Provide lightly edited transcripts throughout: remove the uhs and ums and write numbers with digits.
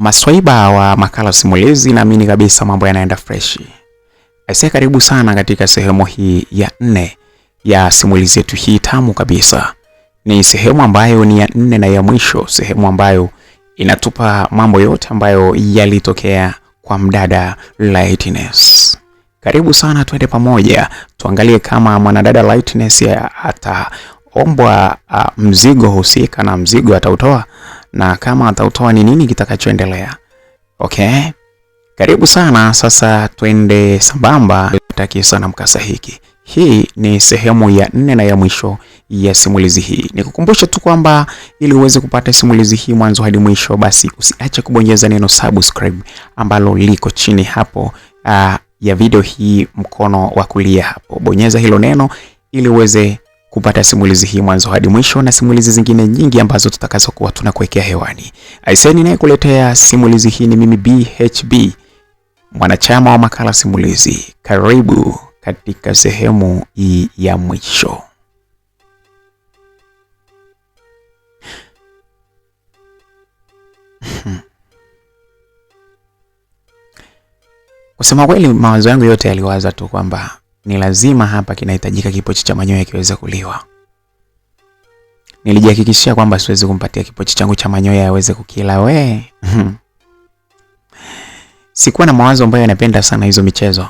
Maswaiba wa makala simulizi, naamini kabisa mambo yanaenda fresh. Aisee, karibu sana katika sehemu hii ya 4 ya simulizi yetu hii tamu kabisa. Ni sehemu ambayo ni ya 4 na ya mwisho, sehemu ambayo inatupa mambo yote ambayo yalitokea kwa mdada Lightness. Karibu sana, twende pamoja tuangalie kama mwanadada Lightness ataombwa mzigo husika na mzigo atautoa, na kama atautoa ni nini kitakachoendelea. Okay? Karibu sana, sasa twende sambamba. Tutaki sana mkasa hiki. Hii ni sehemu ya 4 na ya mwisho ya simulizi hii. Nikukumbusha tu kwamba ili uweze kupata simulizi hii mwanzo hadi mwisho, basi usiache kubonyeza neno subscribe ambalo liko chini hapo ya video hii, mkono wa kulia hapo. Bonyeza hilo neno ili uweze kupata simulizi hii mwanzo hadi mwisho na simulizi zingine nyingi ambazo tutakazokuwa tunakuwekea hewani. Aiseni, naye kuletea simulizi hii ni mimi BHB, mwanachama wa makala simulizi. Karibu katika sehemu hii ya mwisho. Kusema kweli, mawazo yangu yote yaliwaza tu kwamba ni lazima hapa kinahitajika kipochi cha manyoya kiweze kuliwa. Nilijihakikishia kwamba siwezi kumpatia kipochi changu cha manyoya aweze kukila Sikuwa na mawazo ambayo yanapenda sana hizo michezo.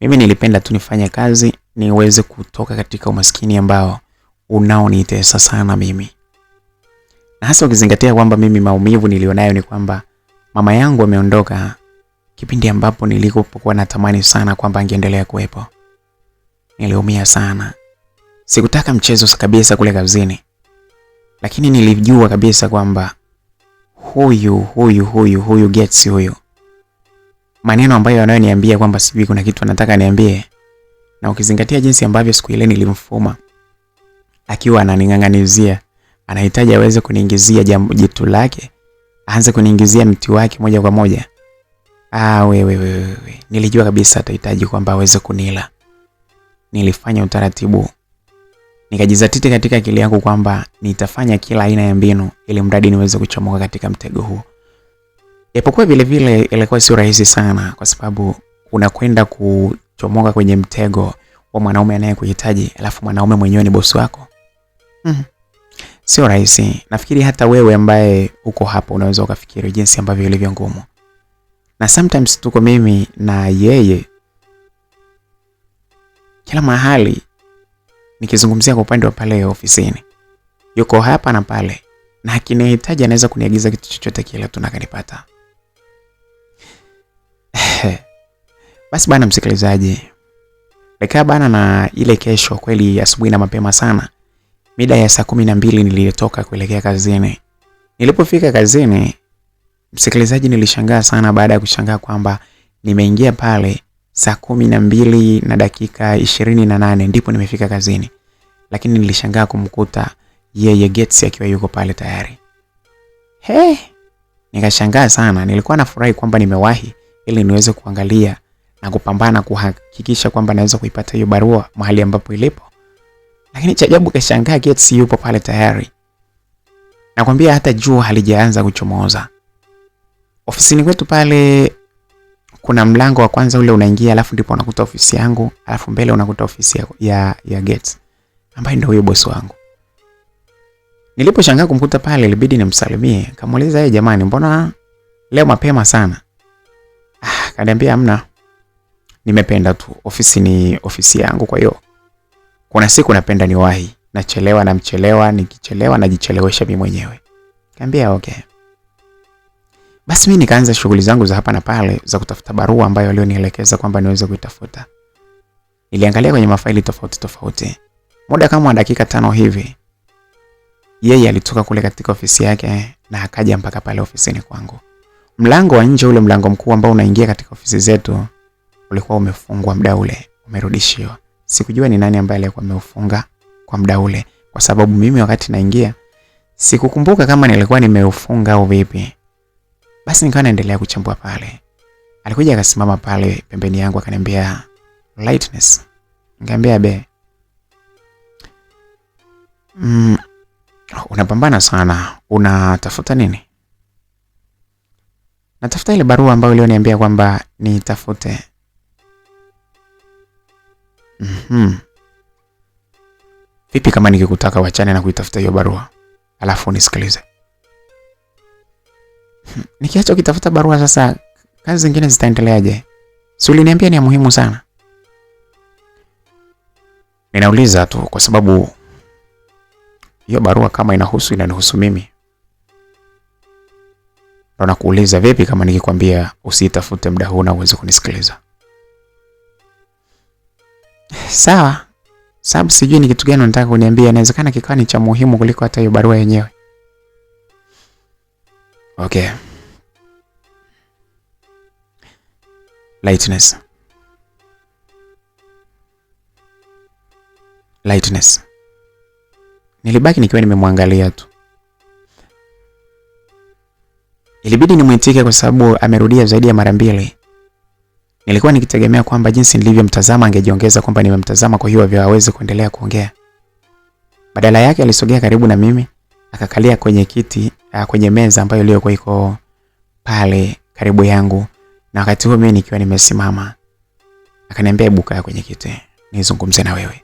Mimi nilipenda tu nifanye kazi niweze kutoka katika umaskini ambao unaonitesa sana mimi. Na hasa ukizingatia kwamba mimi maumivu nilionayo ni kwamba mama yangu ameondoka kipindi ambapo nilikopokuwa natamani sana kwamba angeendelea kuwepo. Niliumia sana. Sikutaka mchezo kabisa kule kazini. Lakini nilijua kabisa kwamba huyu Gets huyu, maneno ambayo anayoniambia kwamba sijui kuna kitu anataka niambie, na ukizingatia jinsi ambavyo siku ile nilimfuma akiwa ananing'ang'anizia, anahitaji aweze kuniingizia jitu lake, aanze kuniingizia mti wake moja kwa moja. Nilijua kabisa atahitaji kwamba aweze kunila. Nilifanya utaratibu, nikajizatiti katika akili yangu kwamba nitafanya kila aina ya mbinu ili mradi niweze kuchomoka katika mtego huo. Japokuwa vile vile ilikuwa sio rahisi sana, kwa sababu unakwenda kuchomoka kwenye mtego wa mwanaume anayekuhitaji, alafu mwanaume mwenyewe ni bosi wako. Sio rahisi. Nafikiri hata wewe ambaye uko hapo unaweza ukafikiri jinsi ambavyo ilivyo ngumu. Na sometimes tuko mimi na yeye kila mahali, nikizungumzia kwa upande wa pale ofisini. Yuko hapa na pale, na akinihitaji anaweza kuniagiza kitu chochote kile tunakanipata. Basi bana msikilizaji, nikaa bana na ile kesho kweli asubuhi na mapema sana. Mida ya saa 12 nilitoka kuelekea kazini. Nilipofika kazini, msikilizaji, nilishangaa sana baada ya kushangaa kwamba nimeingia pale saa 12 na dakika 28 ndipo nimefika kazini. Lakini nilishangaa kumkuta yeye Gets akiwa yuko pale tayari. Nikashangaa sana. Nilikuwa nafurahi kwamba nimewahi ili niweze kuangalia na kupambana kuhakikisha kwamba naweza kuipata hiyo barua mahali ambapo ilipo. Lakini cha ajabu, kashangaa Gets yupo pale tayari. Nakwambia hata jua halijaanza kuchomoza. Ofisini kwetu pale kuna mlango wa kwanza ule unaingia, alafu ndipo unakuta ofisi yangu, alafu mbele unakuta ofisi ya Gets ambaye ndio huyo bosi wangu. Niliposhangaa kumkuta pale, ilibidi nimsalimie. Kamuuliza, "Hey jamani, mbona leo mapema sana?" Kaniambia, "Hamna. Nimependa tu, ofisi ni ofisi yangu, kwa hiyo kuna siku napenda niwahi. Nachelewa na mchelewa, nikichelewa najichelewesha mimi mwenyewe." Kaambia, "Okay." Basi mimi nikaanza shughuli zangu za hapa na pale za kutafuta barua ambayo alionielekeza kwamba niweze kuitafuta. Niliangalia kwenye mafaili tofauti. Muda kama dakika 5 hivi, yeye alitoka kule katika ofisi yake na akaja mpaka pale ofisini kwangu. Mlango wa nje, ule mlango mkuu ambao unaingia katika ofisi zetu, ulikuwa umefungwa muda ule, umerudishiwa. Sikujua ni nani ambaye alikuwa ameufunga kwa muda ule, kwa sababu mimi wakati naingia sikukumbuka kama nilikuwa nimeufunga au vipi. Basi nikawa naendelea kuchambua pale. Alikuja akasimama pale pembeni yangu akaniambia, "Lightness." Nikamwambia, "Be, unapambana sana. Unatafuta nini?" Natafuta ile barua ambayo ulioniambia kwamba nitafute. Vipi kama nikikutaka uachane na kuitafuta hiyo barua, alafu unisikilize? Nikiacha ukitafuta barua sasa, kazi zingine zitaendeleaje? Si uliniambia ni ya muhimu sana. Ninauliza tu kwa sababu hiyo barua kama inanihusu mimi. Ndio nakuuliza, vipi kama nikikwambia usitafute muda huu na uweze kunisikiliza? Sawa. Sababu sijui ni kitu gani unataka kuniambia, inawezekana kikawa ni cha muhimu kuliko hata hiyo barua yenyewe. Okay. Lightness. Nilibaki nikiwa nimemwangalia tu. Ilibidi nimwitike kwa sababu amerudia zaidi ya mara mbili. Nilikuwa nikitegemea kwamba jinsi nilivyomtazama angejiongeza kwamba nimemtazama, kwa hiyo hawezi kuendelea kuongea. Badala yake alisogea karibu na mimi, akakalia kwenye kiti, kwenye meza ambayo iliyokuwa iko pale karibu yangu, na wakati huo mimi nikiwa nimesimama. Akaniambia, "Ibuka kwenye kiti, nizungumze na wewe."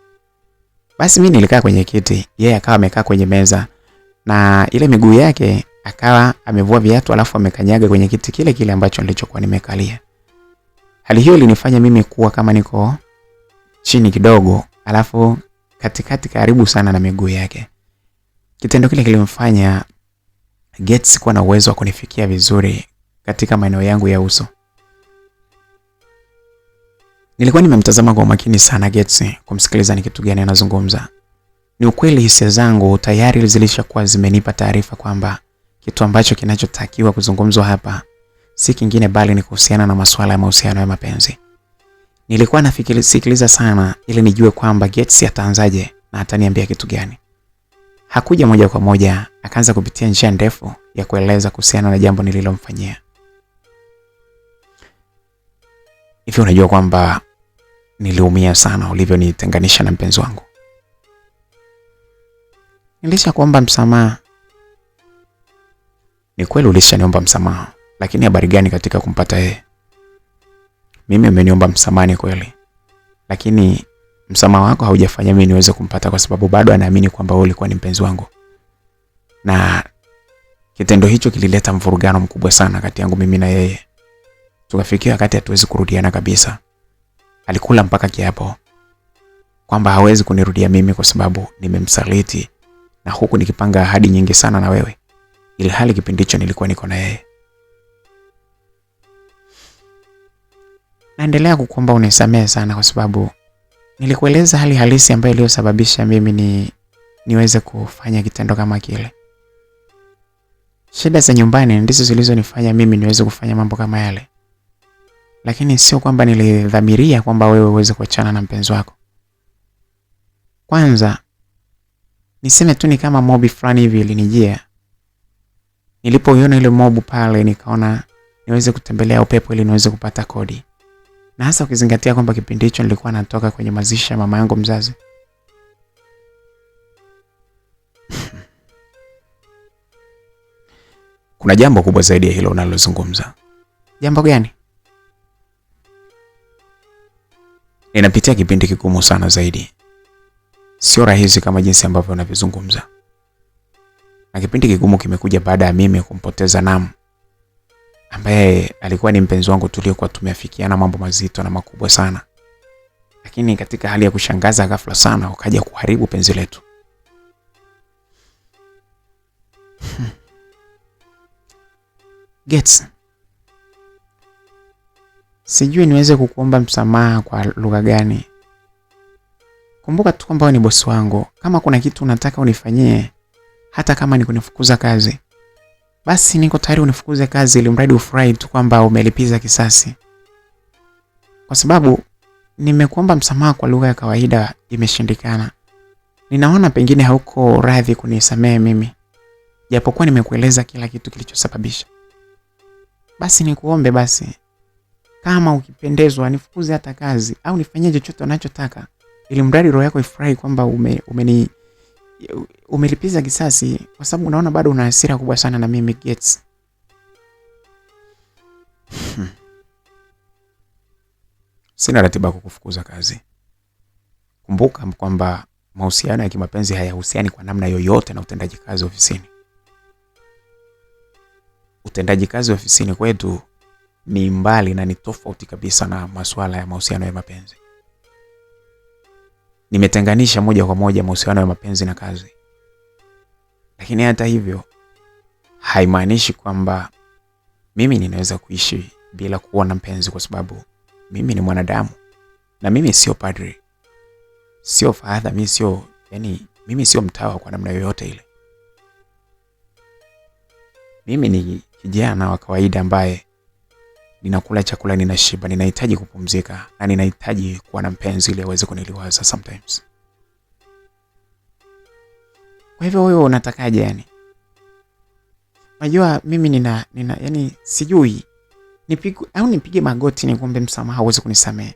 Basi mimi nilikaa kwenye kiti, yeye akawa amekaa kwenye meza, na ile miguu yake akawa amevua viatu alafu amekanyaga kwenye kiti kile kile ambacho nilichokuwa nimekalia. Hali hiyo ilinifanya mimi kuwa kama niko chini kidogo, alafu katikati karibu sana na miguu yake. Kitendo kile kilimfanya Gates kuwa na uwezo wa kunifikia vizuri katika maeneo yangu ya uso. Nilikuwa nimemtazama kwa makini sana Gates, kumsikiliza ni kitu gani anazungumza. Ni ukweli hisia zangu tayari zilishakuwa zimenipa taarifa kwamba kitu ambacho kinachotakiwa kuzungumzwa hapa si kingine bali ni kuhusiana na masuala ya mahusiano ya mapenzi. Nilikuwa nafikiriza sana ili nijue kwamba Gates ataanzaje na ataniambia kitu gani. Hakuja moja kwa moja, akaanza kupitia njia ndefu ya kueleza kuhusiana na jambo nililomfanyia. Hivi unajua kwamba niliumia sana ulivyonitenganisha na mpenzi wangu? Nilishakuomba msamaha. Ni kweli ulishaniomba msamaha, lakini habari gani katika kumpata yeye? Mimi umeniomba msamaha ni kweli, lakini msamaha wako haujafanya mimi niweze kumpata, kwa sababu bado anaamini kwamba wewe ulikuwa ni mpenzi wangu. Na kitendo hicho kilileta mvurugano mkubwa sana kati yangu mimi na yeye. Tukafikia wakati hatuwezi kurudiana kabisa. Alikula mpaka kiapo kwamba hawezi kunirudia mimi kwa sababu nimemsaliti, na huku nikipanga ahadi nyingi sana na wewe, ili hali kipindi hicho nilikuwa niko na yeye. Naendelea kukuomba unisamehe sana kwa sababu nilikueleza hali halisi ambayo iliyosababisha mimi niweze kufanya kitendo kama kile. Shida za nyumbani ndizo zilizonifanya mimi niweze kufanya mambo kama yale. Lakini sio kwamba nilidhamiria kwamba wewe uweze kuachana na mpenzi wako. Kwanza niseme tu ni kama mobi fulani hivi ilinijia. Nilipoiona ile mobu pale nikaona niweze kutembelea upepo ili niweze kupata kodi. Na hasa ukizingatia kwamba kipindi hicho nilikuwa natoka kwenye mazishi ya mama yangu mzazi. Kuna jambo kubwa zaidi ya hilo unalozungumza. Jambo gani? Ninapitia kipindi kigumu sana zaidi. Sio rahisi kama jinsi ambavyo unavyozungumza. Na kipindi kigumu kimekuja baada ya mimi kumpoteza Namu, ambaye alikuwa ni mpenzi wangu tuliokuwa tumeafikiana mambo mazito na makubwa sana. Lakini katika hali ya kushangaza ghafla sana ukaja kuharibu penzi letu. Gates, sijui niweze kukuomba msamaha kwa lugha gani. Kumbuka tu kwamba wewe ni bosi wangu. Kama kuna kitu unataka unifanyie, hata kama ni kunifukuza kazi, basi niko tayari unifukuze kazi, ili mradi ufurahi tu kwamba umelipiza kisasi. Kwa sababu nimekuomba msamaha kwa lugha ya kawaida imeshindikana. Ninaona pengine hauko radhi kunisamehe mimi, japokuwa nimekueleza kila kitu kilichosababisha. Basi nikuombe basi, kama ukipendezwa nifukuze hata kazi au nifanyie chochote unachotaka, ili mradi roho yako ifurahi kwamba umelipiza kisasi, kwa sababu unaona bado una hasira kubwa sana na mimi Gates. Sina ratiba ya kukufukuza kazi. Kumbuka kwamba mahusiano ya kimapenzi hayahusiani kwa namna yoyote na utendaji kazi ofisini. Utendaji kazi ofisini kwetu ni mbali na ni tofauti kabisa na masuala ya mahusiano ya mapenzi. Nimetenganisha moja kwa moja mahusiano ya mapenzi na kazi. Lakini hata hivyo haimaanishi kwamba mimi ninaweza kuishi bila kuwa na mpenzi, kwa sababu mimi ni mwanadamu na mimi sio padri. Sio father, mimi sio mtawa kwa namna yoyote ile. Mimi ni kijana wa kawaida ambaye ninakula chakula, ninashiba, ninahitaji kupumzika na ninahitaji kuwa na mpenzi ili aweze kuniliwaza sometimes. Kwa hivyo wewe unatakaje yani? Unajua mimi nina sijui nipige magoti niombe msamaha uweze kunisamehe.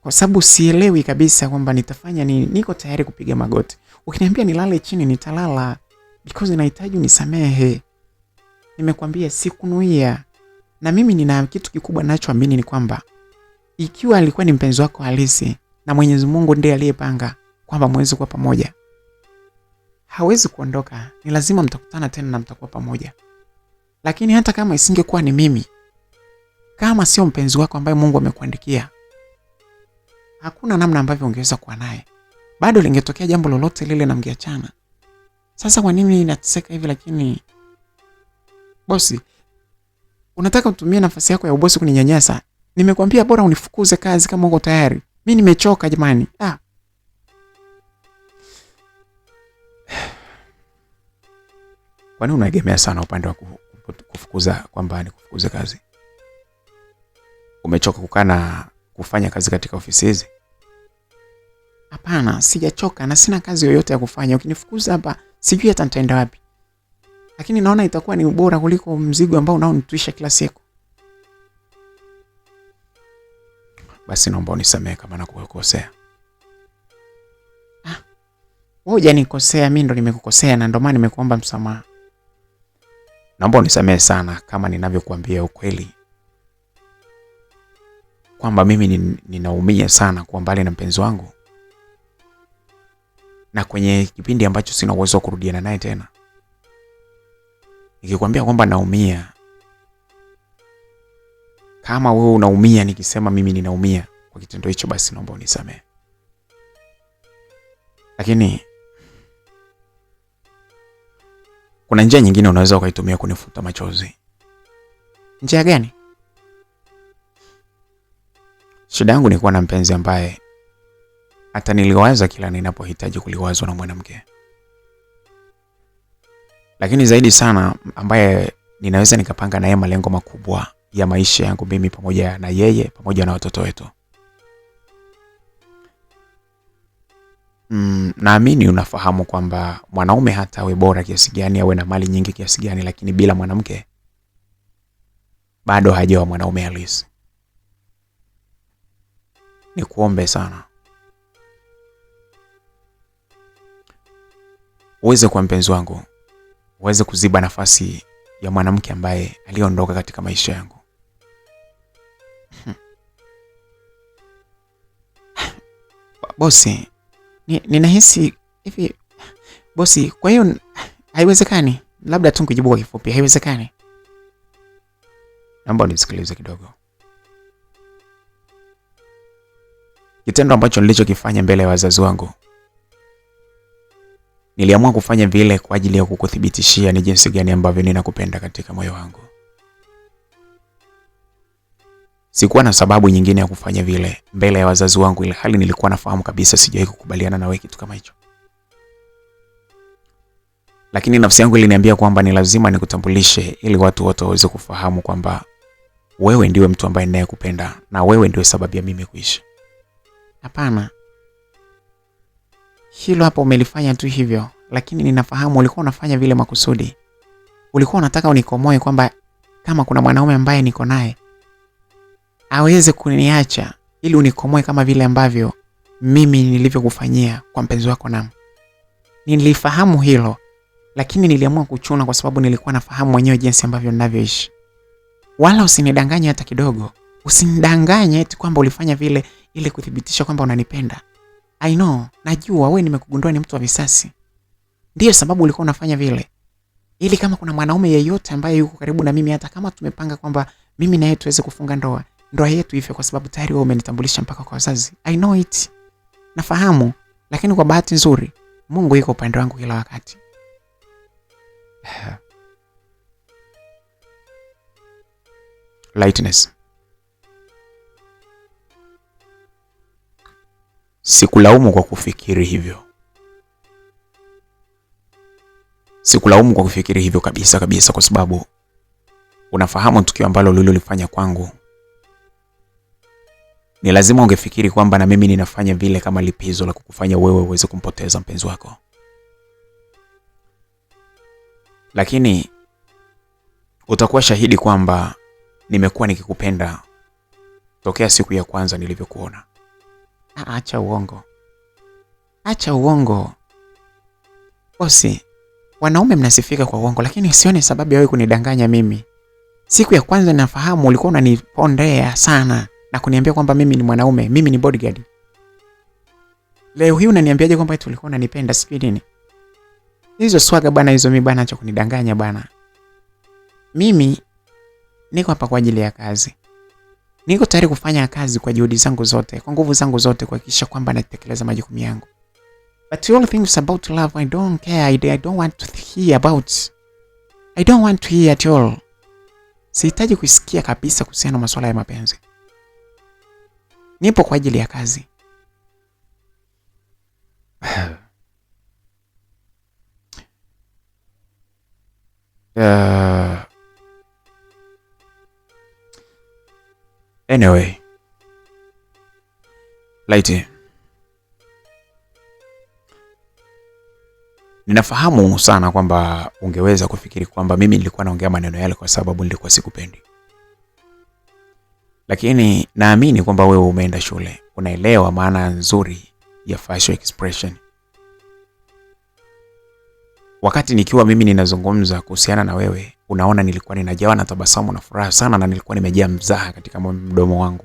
Kwa sababu sielewi kabisa kwamba nitafanya nini. Niko tayari kupiga magoti. Ukiniambia nilale chini nitalala, because ninahitaji unisamehe. Nimekwambia sikunuia. Na mimi nina kitu kikubwa ninachoamini ni kwamba ikiwa alikuwa ni mpenzi wako halisi na Mwenyezi Mungu ndiye aliyepanga kwamba mweze kuwa pamoja, hawezi kuondoka. Ni lazima mtakutana tena na mtakuwa pamoja. Lakini hata kama isingekuwa ni mimi, kama sio mpenzi wako ambaye Mungu amekuandikia, hakuna namna ambavyo ungeweza kuwa naye. Bado lingetokea jambo lolote lile na mngeachana. Sasa kwa nini nateseka hivi? Lakini bosi, unataka utumie nafasi yako ya ubosi kuninyanyasa? Nimekwambia bora unifukuze kazi kama uko tayari. Mimi nimechoka jamani. Kwani unaegemea sana upande wa kufukuza, kwamba ni kufukuza kazi? Umechoka kukana kufanya kazi katika ofisi hizi? Hapana, sijachoka na sina kazi yoyote ya kufanya. Ukinifukuza hapa sijui hata nitaenda wapi. Lakini naona itakuwa ni ubora kuliko mzigo ambao unaonitwisha kila siku. Basi naomba unisamehe kama nakukosea. Wewe hujanikosea, mimi ndo nimekukosea, na ndio maana nimekuomba msamaha. Naomba unisamehe sana kama ninavyokuambia ukweli kwamba mimi ninaumia sana kuwa mbali na mpenzi wangu, na kwenye kipindi ambacho sina uwezo wa kurudiana naye tena. Nikikwambia kwamba naumia, kama wewe unaumia nikisema mimi ninaumia kwa kitendo hicho, basi naomba unisamehe. Lakini kuna njia nyingine unaweza ukaitumia kunifuta machozi. Njia gani? Shida yangu ni kuwa na mpenzi ambaye hata niliwaza kila ninapohitaji kuliwazwa na mwanamke. Lakini zaidi sana ambaye ninaweza nikapanga naye malengo makubwa ya maisha yangu mimi pamoja na yeye pamoja na watoto wetu. Naamini unafahamu kwamba mwanaume hata awe bora kiasi gani, awe na mali nyingi kiasi gani, lakini bila mwanamke bado hajawa mwanaume halisi. Nikuombe sana uweze kuwa mpenzi wangu, uweze kuziba nafasi ya mwanamke ambaye aliondoka katika maisha yangu. Bosi, ninahisi hivi bosi, kwa hiyo haiwezekani? Labda tu kujibu kwa kifupi, haiwezekani. Naomba unisikilize kidogo. Kitendo ambacho nilichokifanya mbele ya wazazi wangu, niliamua kufanya vile kwa ajili ya kukuthibitishia ni jinsi gani ambavyo ninakupenda katika moyo wangu. Sikuwa na sababu nyingine ya kufanya vile mbele ya wazazi wangu, ile hali nilikuwa nafahamu kabisa sijawahi kukubaliana na wewe kitu kama hicho. Lakini nafsi yangu iliniambia kwamba ni lazima nikutambulishe ili watu wote waweze kufahamu kwamba wewe ndiwe mtu ambaye ninayekupenda na wewe ndiwe sababu ya mimi kuishi. Hapana. Hilo hapo umelifanya tu hivyo, lakini ninafahamu ulikuwa unafanya vile makusudi. Ulikuwa unataka unikomoe kwamba kama kuna mwanaume ambaye niko naye aweze kuniacha ili unikomoe kama vile ambavyo mimi nilivyokufanyia kwa mpenzi wako Namu. Nilifahamu hilo, lakini niliamua kuchuna kwa sababu nilikuwa nafahamu mwenyewe jinsi ambavyo ninavyoishi. Wala usinidanganye hata kidogo. Usinidanganye eti kwamba ulifanya vile ili kuthibitisha kwamba unanipenda. I know, najua wewe nimekugundua ni mtu wa visasi. Ndiyo sababu ulikuwa unafanya vile. Ili kama kuna mwanaume yeyote ambaye yuko karibu na mimi, hata kama tumepanga kwamba mimi na yeye tuweze kufunga ndoa yetu ife, kwa sababu tayari wewe umenitambulisha mpaka kwa wazazi. I know it. Nafahamu, lakini kwa bahati nzuri Mungu yuko upande wangu kila wakati. Lightness. Sikulaumu kwa kufikiri hivyo. Sikulaumu kwa kufikiri hivyo kabisa, kwa sababu unafahamu tukio ambalo ulilofanya kwangu. Ni lazima ungefikiri kwamba na mimi ninafanya vile kama lipizo la kukufanya wewe uweze kumpoteza mpenzi wako. Lakini utakuwa shahidi kwamba nimekuwa nikikupenda tokea siku ya kwanza nilivyokuona. Acha uongo. Acha uongo. Bosi, wanaume mnasifika kwa uongo, lakini usione sababu ya wewe kunidanganya mimi. Siku ya kwanza nafahamu ulikuwa unanipondea sana na kuniambia kwamba mimi ni mwanaume, mimi ni bodyguard. Leo hii unaniambiaje kwamba eti ulikuwa unanipenda sijui nini? Hizo swaga bana, hizo mimi bana, acha kunidanganya bana. Mimi niko hapa kwa ajili ya kazi. Niko tayari kufanya kazi kwa juhudi zangu zote, kwa nguvu zangu zote, kuhakikisha kwamba natekeleza majukumu yangu. But all things about love, I don't care. I don't want to hear about. I don't want to hear at all. Sihitaji kusikia kabisa kuhusiana na masuala ya mapenzi. Nipo kwa ajili ya kazi. Anyway, Lighty, ninafahamu sana kwamba ungeweza kufikiri kwamba mimi nilikuwa naongea maneno yale kwa sababu nilikuwa sikupendi. Lakini naamini kwamba wewe umeenda shule, unaelewa maana nzuri ya facial expression. Wakati nikiwa mimi ninazungumza kuhusiana na wewe, unaona nilikuwa ninajawa na tabasamu na furaha sana, na nilikuwa nimejaa mzaha katika mdomo wangu.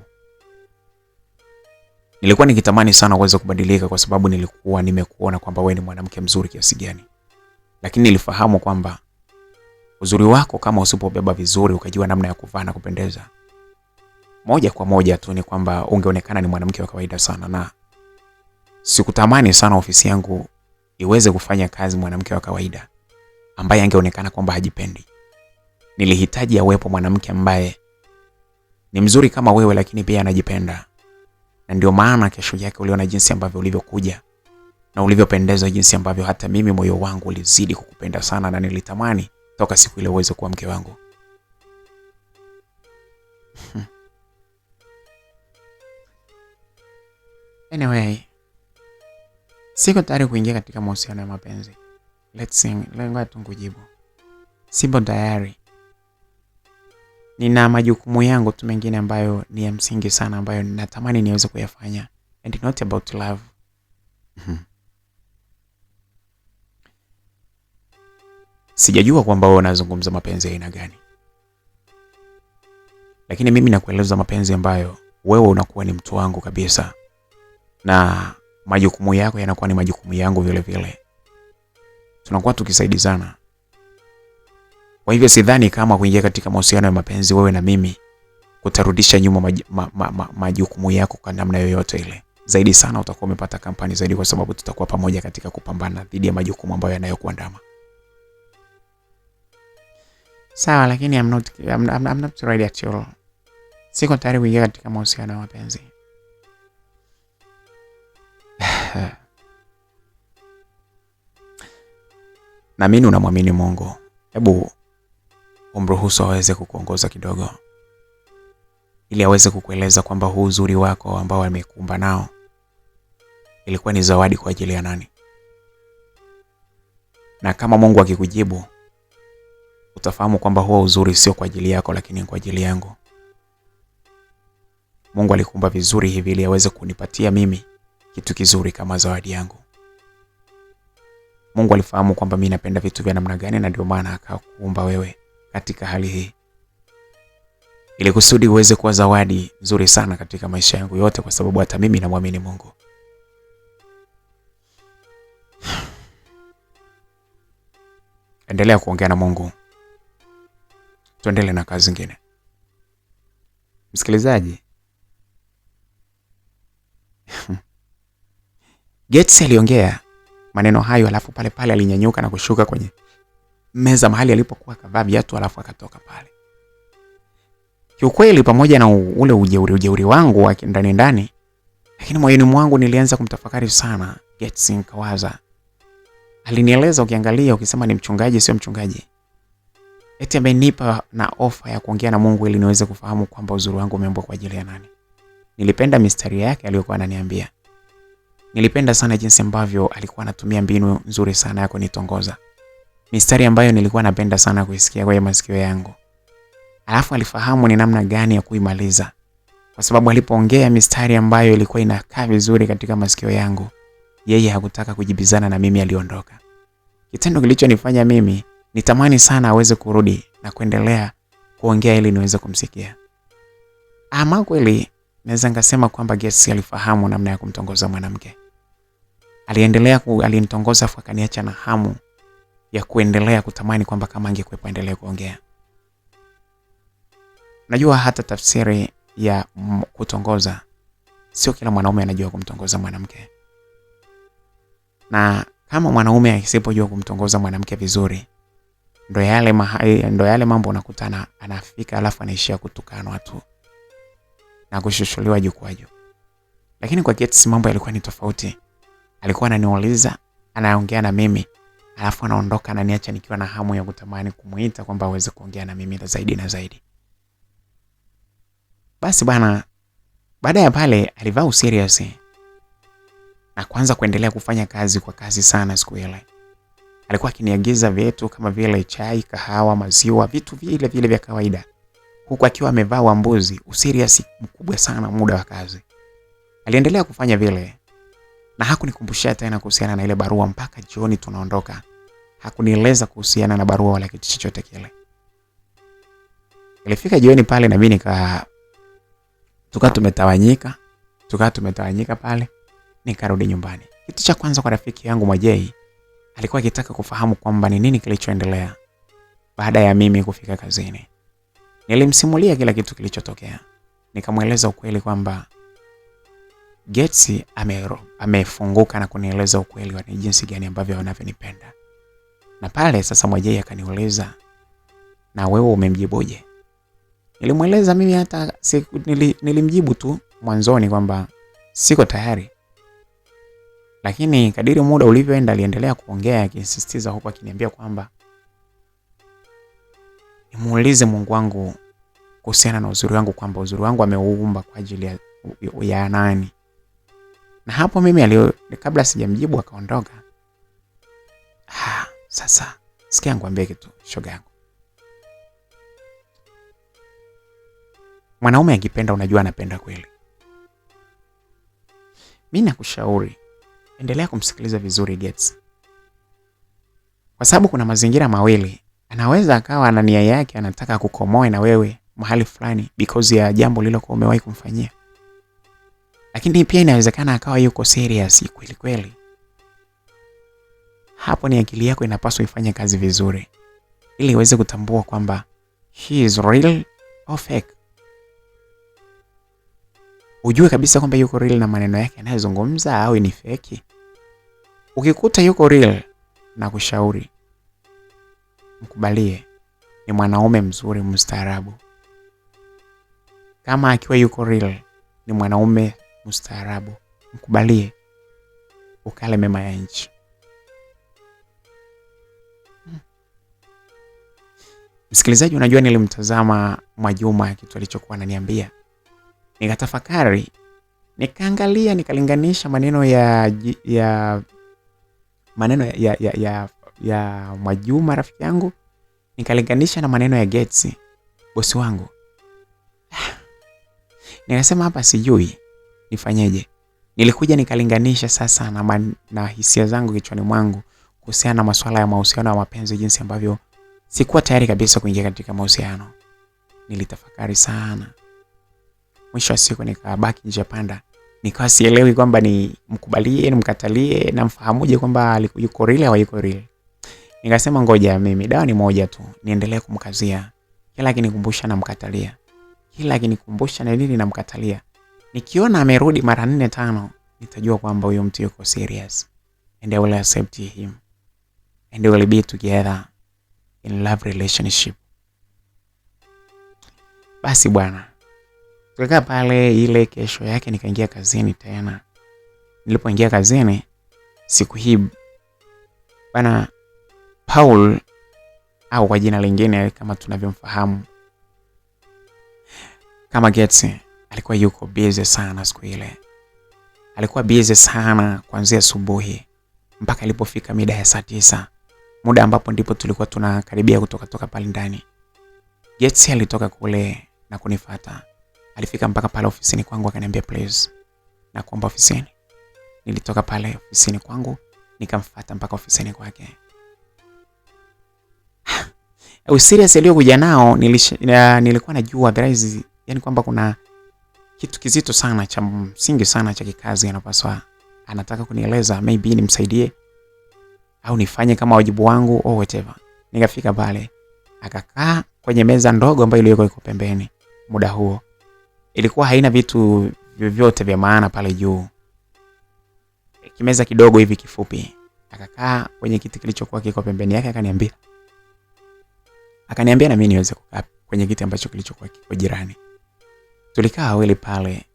Nilikuwa nikitamani sana uweze kubadilika, kwa sababu nilikuwa nimekuona kwamba wewe ni mwanamke mzuri kiasi gani. Lakini nilifahamu kwamba uzuri wako, kama usipobeba vizuri ukajua namna ya kuvaa na kupendeza, moja kwa moja tu ni kwamba ungeonekana ni mwanamke wa kawaida sana, na sikutamani sana ofisi yangu iweze kufanya kazi mwanamke wa kawaida ambaye angeonekana kwamba hajipendi. Nilihitaji awepo mwanamke ambaye ni mzuri kama wewe, lakini pia anajipenda. Na ndio maana kesho yake uliona jinsi ambavyo ulivyokuja na ulivyopendeza, jinsi ambavyo hata mimi moyo wangu ulizidi kukupenda sana, na nilitamani toka siku ile uweze kuwa mke wangu. Anyway, siko tayari kuingia katika mahusiano ya mapenzi. Let's sing. Lengo tungujibu. Sipo tayari. Nina majukumu yangu tu mengine ambayo ni ya msingi sana, ambayo ninatamani niweze kuyafanya, and not about love. Sijajua kwamba wewe unazungumza mapenzi ya aina gani, lakini mimi nakueleza mapenzi ambayo wewe unakuwa ni mtu wangu kabisa, na majukumu yako yanakuwa ni majukumu yangu vile vile. Tunakuwa tukisaidizana. Kwa hivyo sidhani kama kuingia katika mahusiano ya mapenzi wewe na mimi kutarudisha nyuma majukumu yako kwa namna yoyote ile. Zaidi sana utakuwa umepata kampani zaidi, kwa sababu tutakuwa pamoja katika kupambana dhidi ya majukumu ambayo yanayokuandama. Sawa, lakini I'm not ready at all. Siko tayari kuingia katika mahusiano ya mapenzi. Na mimi unamwamini Mungu. Hebu umruhusu aweze kukuongoza kidogo, ili aweze kukueleza kwamba huu uzuri wako ambao amekuumba nao ilikuwa ni zawadi kwa ajili ya nani. Na kama Mungu akikujibu, utafahamu kwamba huo uzuri sio kwa ajili yako, lakini kwa ajili yangu. Mungu alikuumba vizuri hivi ili aweze kunipatia mimi kitu kizuri kama zawadi yangu. Mungu alifahamu kwamba mimi napenda vitu vya namna gani, na ndio maana akakuumba wewe katika hali hii. ili kusudi uweze kuwa zawadi nzuri sana katika maisha yangu yote, kwa sababu hata mimi namwamini Mungu. Endelea kuongea na Mungu. Tuendelee na kazi nyingine. Msikilizaji, Gates aliongea maneno hayo, alafu pale pale alinyanyuka na kushuka kwenye meza mahali alipokuwa kavaa viatu, alafu akatoka pale. Kiukweli, pamoja na ule ujeuri wangu wa ndani, lakini moyoni mwangu nilianza kumtafakari sana Gates. Nikawaza, alinieleza, ukiangalia ukisema ni mchungaji sio mchungaji, eti amenipa na ofa ya kuongea na Mungu ili niweze kufahamu kwamba uzuri wangu umeumbwa kwa ajili ya nani. Nilipenda mistari yake aliyokuwa ananiambia. Nilipenda sana jinsi ambavyo alikuwa anatumia mbinu nzuri sana ya kunitongoza. Mistari ambayo nilikuwa napenda sana kuisikia kwa masikio yangu. Alafu alifahamu ni namna gani ya kuimaliza. Kwa sababu alipoongea mistari ambayo ilikuwa inakaa vizuri katika masikio yangu, yeye hakutaka kujibizana na mimi, aliondoka. Kitendo kilichonifanya mimi nitamani sana aweze kurudi na kuendelea kuongea ili niweze kumsikia. Ama kweli naweza ngasema kwamba Gates alifahamu namna ya kumtongoza mwanamke. Alinitongoza afu akaniacha na hamu ya kuendelea kutamani kwamba kama angekuwepo endelee kuongea. Najua hata tafsiri ya kutongoza, sio kila mwanaume anajua kumtongoza mwanamke. Na kama mwanaume asipojua kumtongoza mwanamke vizuri, ndo yale mambo unakutana anafika alafu anaishia kutukana watu na kushushuliwa jukwaju. Lakini kwa Gates mambo yalikuwa ni tofauti. Alikuwa ananiuliza, anaongea na mimi, alafu anaondoka na niacha nikiwa na hamu ya kutamani kumuita kwamba aweze kuongea na mimi zaidi na zaidi. Basi bana, baada ya pale alivaa serious na kuanza kuendelea kufanya kazi kwa kazi sana siku ile. Alikuwa akiniagiza vitu kama vile chai, kahawa, maziwa, vitu vile vya kawaida. Huku akiwa amevaa wambuzi, userious mkubwa sana muda wa kazi. Aliendelea kufanya vile na hakunikumbushia tena kuhusiana na ile barua mpaka jioni tunaondoka. Hakunieleza kuhusiana na barua wala kitu chochote kile. Ilifika jioni pale na mimi tukawa tumetawanyika pale, nikarudi nyumbani. Kitu cha kwanza kwa rafiki yangu Mwajei, alikuwa akitaka kufahamu kwamba ni nini kilichoendelea baada ya mimi kufika kazini. Nilimsimulia kila kitu kilichotokea. Nikamweleza ukweli kwamba Gates amefunguka na kunieleza ukweli wa jinsi gani ambavyo anavyonipenda. Na pale sasa Mwajei akaniuliza, na wewe umemjibuje? Nilimweleza mimi hata nilimjibu tu mwanzoni kwamba siko tayari. Lakini kadiri muda ulivyoenda aliendelea kuongea, akisisitiza huko akiniambia kwamba nimuulize Mungu wangu kuhusiana na uzuri wangu, kwamba uzuri wangu ameuumba kwa ajili ya nani. Na hapo mimi kabla sijamjibu akaondoka. Sasa sikia ngwambie kitu, shoga yangu. Mwanaume akipenda unajua anapenda kweli. Mimi nakushauri endelea kumsikiliza vizuri Gates. Kwa sababu kuna mazingira mawili. Anaweza akawa na nia yake anataka kukomoe na wewe mahali fulani because ya jambo lilokuwa umewahi kumfanyia. Lakini pia inawezekana akawa yuko serious kweli kweli. Hapo ni akili yako inapaswa ifanye kazi vizuri ili uweze kutambua kwamba he is real or fake. Ujue kabisa kwamba yuko real na maneno yake anayozungumza au ni fake. Ukikuta yuko real, na kushauri mkubalie, ni mwanaume mzuri mstaarabu. Kama akiwa yuko real, ni mwanaume mstaarabu, mkubalie, ukale mema ya nchi. Msikilizaji, unajua nilimtazama Mwajuma kitu alichokuwa ananiambia. Nikatafakari, nikaangalia, nikalinganisha maneno ya Mwajuma rafiki yangu, nikalinganisha na maneno ya Gates bosi wangu. Nikasema hapa sijui nifanyeje. Nilikuja nikalinganisha sasa na hisia zangu kichwani mwangu kuhusiana na masuala ya mahusiano ya mapenzi, jinsi ambavyo sikuwa tayari kabisa kuingia katika mahusiano. nilitafakari sana. Mwisho wa siku nikabaki nje panda. Nikawa sielewi kwamba ni mkubalie, nimkatalie, na mfahamuje kwamba yuko real au yuko real. Nikasema ngoja mimi, dawa ni moja tu, niendelee kumkazia. Kila akinikumbusha namkatalia. Kila akinikumbusha na nini namkatalia. Nikiona amerudi mara 4 5, nitajua kwamba huyo mtu yuko serious. And I will accept him. And we will be together in love relationship. Basi bwana. Tukakaa pale, ile kesho yake nikaingia kazini tena. Nilipoingia kazini siku hii bwana Paul, au kwa jina lingine kama tunavyomfahamu kama Getz, alikuwa yuko busy sana siku ile. Alikuwa busy sana kuanzia asubuhi mpaka ilipofika mida ya saa 9. Muda ambapo ndipo tulikuwa tunakaribia kutoka pale ndani. Getz alitoka kule na kunifuata. Alifika mpaka pale ofisini kwangu akaniambia please, na kuomba ofisini. Nilitoka pale ofisini kwangu nikamfuata mpaka ofisini kwake. Userious aliyokuja nao nilikuwa najua there is, yani kwamba kuna kitu kizito sana cha msingi sana cha kikazi anapaswa anataka kunieleza, maybe nimsaidie au nifanye kama wajibu wangu au whatever. Nikafika pale akakaa kwenye meza ndogo ambayo ilikuwa iko pembeni. Muda huo ilikuwa haina vitu vyovyote vya maana pale juu. Kimeza kidogo hivi kifupi. Akakaa kwenye kiti kilichokuwa kiko pembeni yake akaniambia na mimi niweze kukaa kwenye kiti ambacho kilichokuwa kiko jirani. Tulikaa wawili pale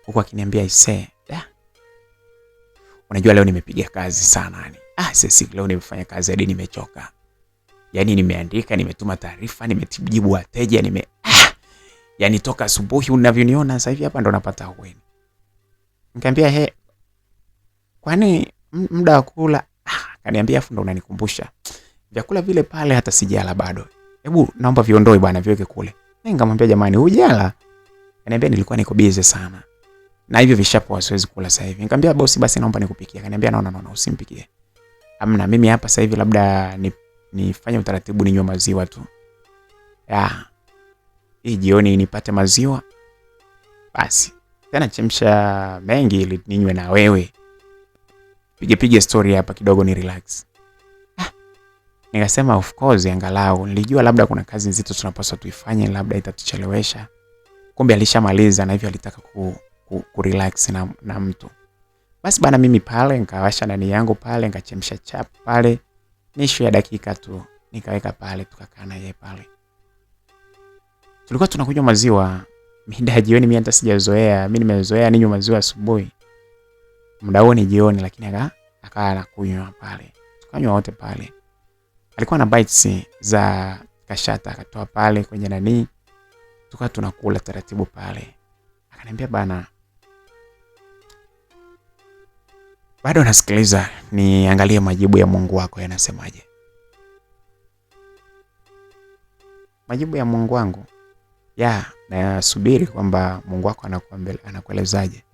huko akiniambia unajua leo nimepiga kazi sana yani. Sisi leo nimefanya kazi hadi nimechoka. Yaani nimeandika, nimetuma taarifa, nimejibu wateja, yaani toka asubuhi unavyoniona sasa hivi hapa ndo napata hueni. Nikamwambia kwani muda wa kula? Akaniambia afu ndo unanikumbusha. Vyakula vile pale hata sijala bado. Hebu naomba viondoe bwana viweke kule. Nikamwambia jamani hujala? Akaniambia nilikuwa niko busy sana. Na hivyo vishapo siwezi kula sasa hivi. Nikamwambia bosi basi naomba nikupikie. Akaniambia no usimpikie. Amna mimi hapa sasa hivi labda nifanye utaratibu ninywe maziwa tu. Hii jioni nipate maziwa. Basi tena chemsha mengi ili ninywe na wewe. Pige story hapa kidogo ni relax. Nikasema of course angalau nilijua labda kuna kazi nzito tunapaswa tuifanye labda itatuchelewesha. Kumbe alishamaliza na hivyo alitaka ku relax na mtu. Basi bana mimi pale nikawasha ndani yangu pale nikachemsha chap pale. Nishu ya dakika tu nikaweka pale tukakaa na yeye pale. Tulikuwa tunakunywa maziwa mida jioni, mimi hata sijazoea. Mimi nimezoea ninywe maziwa asubuhi. Muda huo ni jioni lakini akawa anakunywa pale. Tukanywa wote pale. Alikuwa na bites za kashata akatoa pale kwenye nani. Tukawa tunakula taratibu pale. Akaniambia bana, bado nasikiliza niangalie majibu ya Mungu wako yanasemaje. Majibu ya Mungu wangu? Nasubiri kwamba Mungu wako anakuelezaje.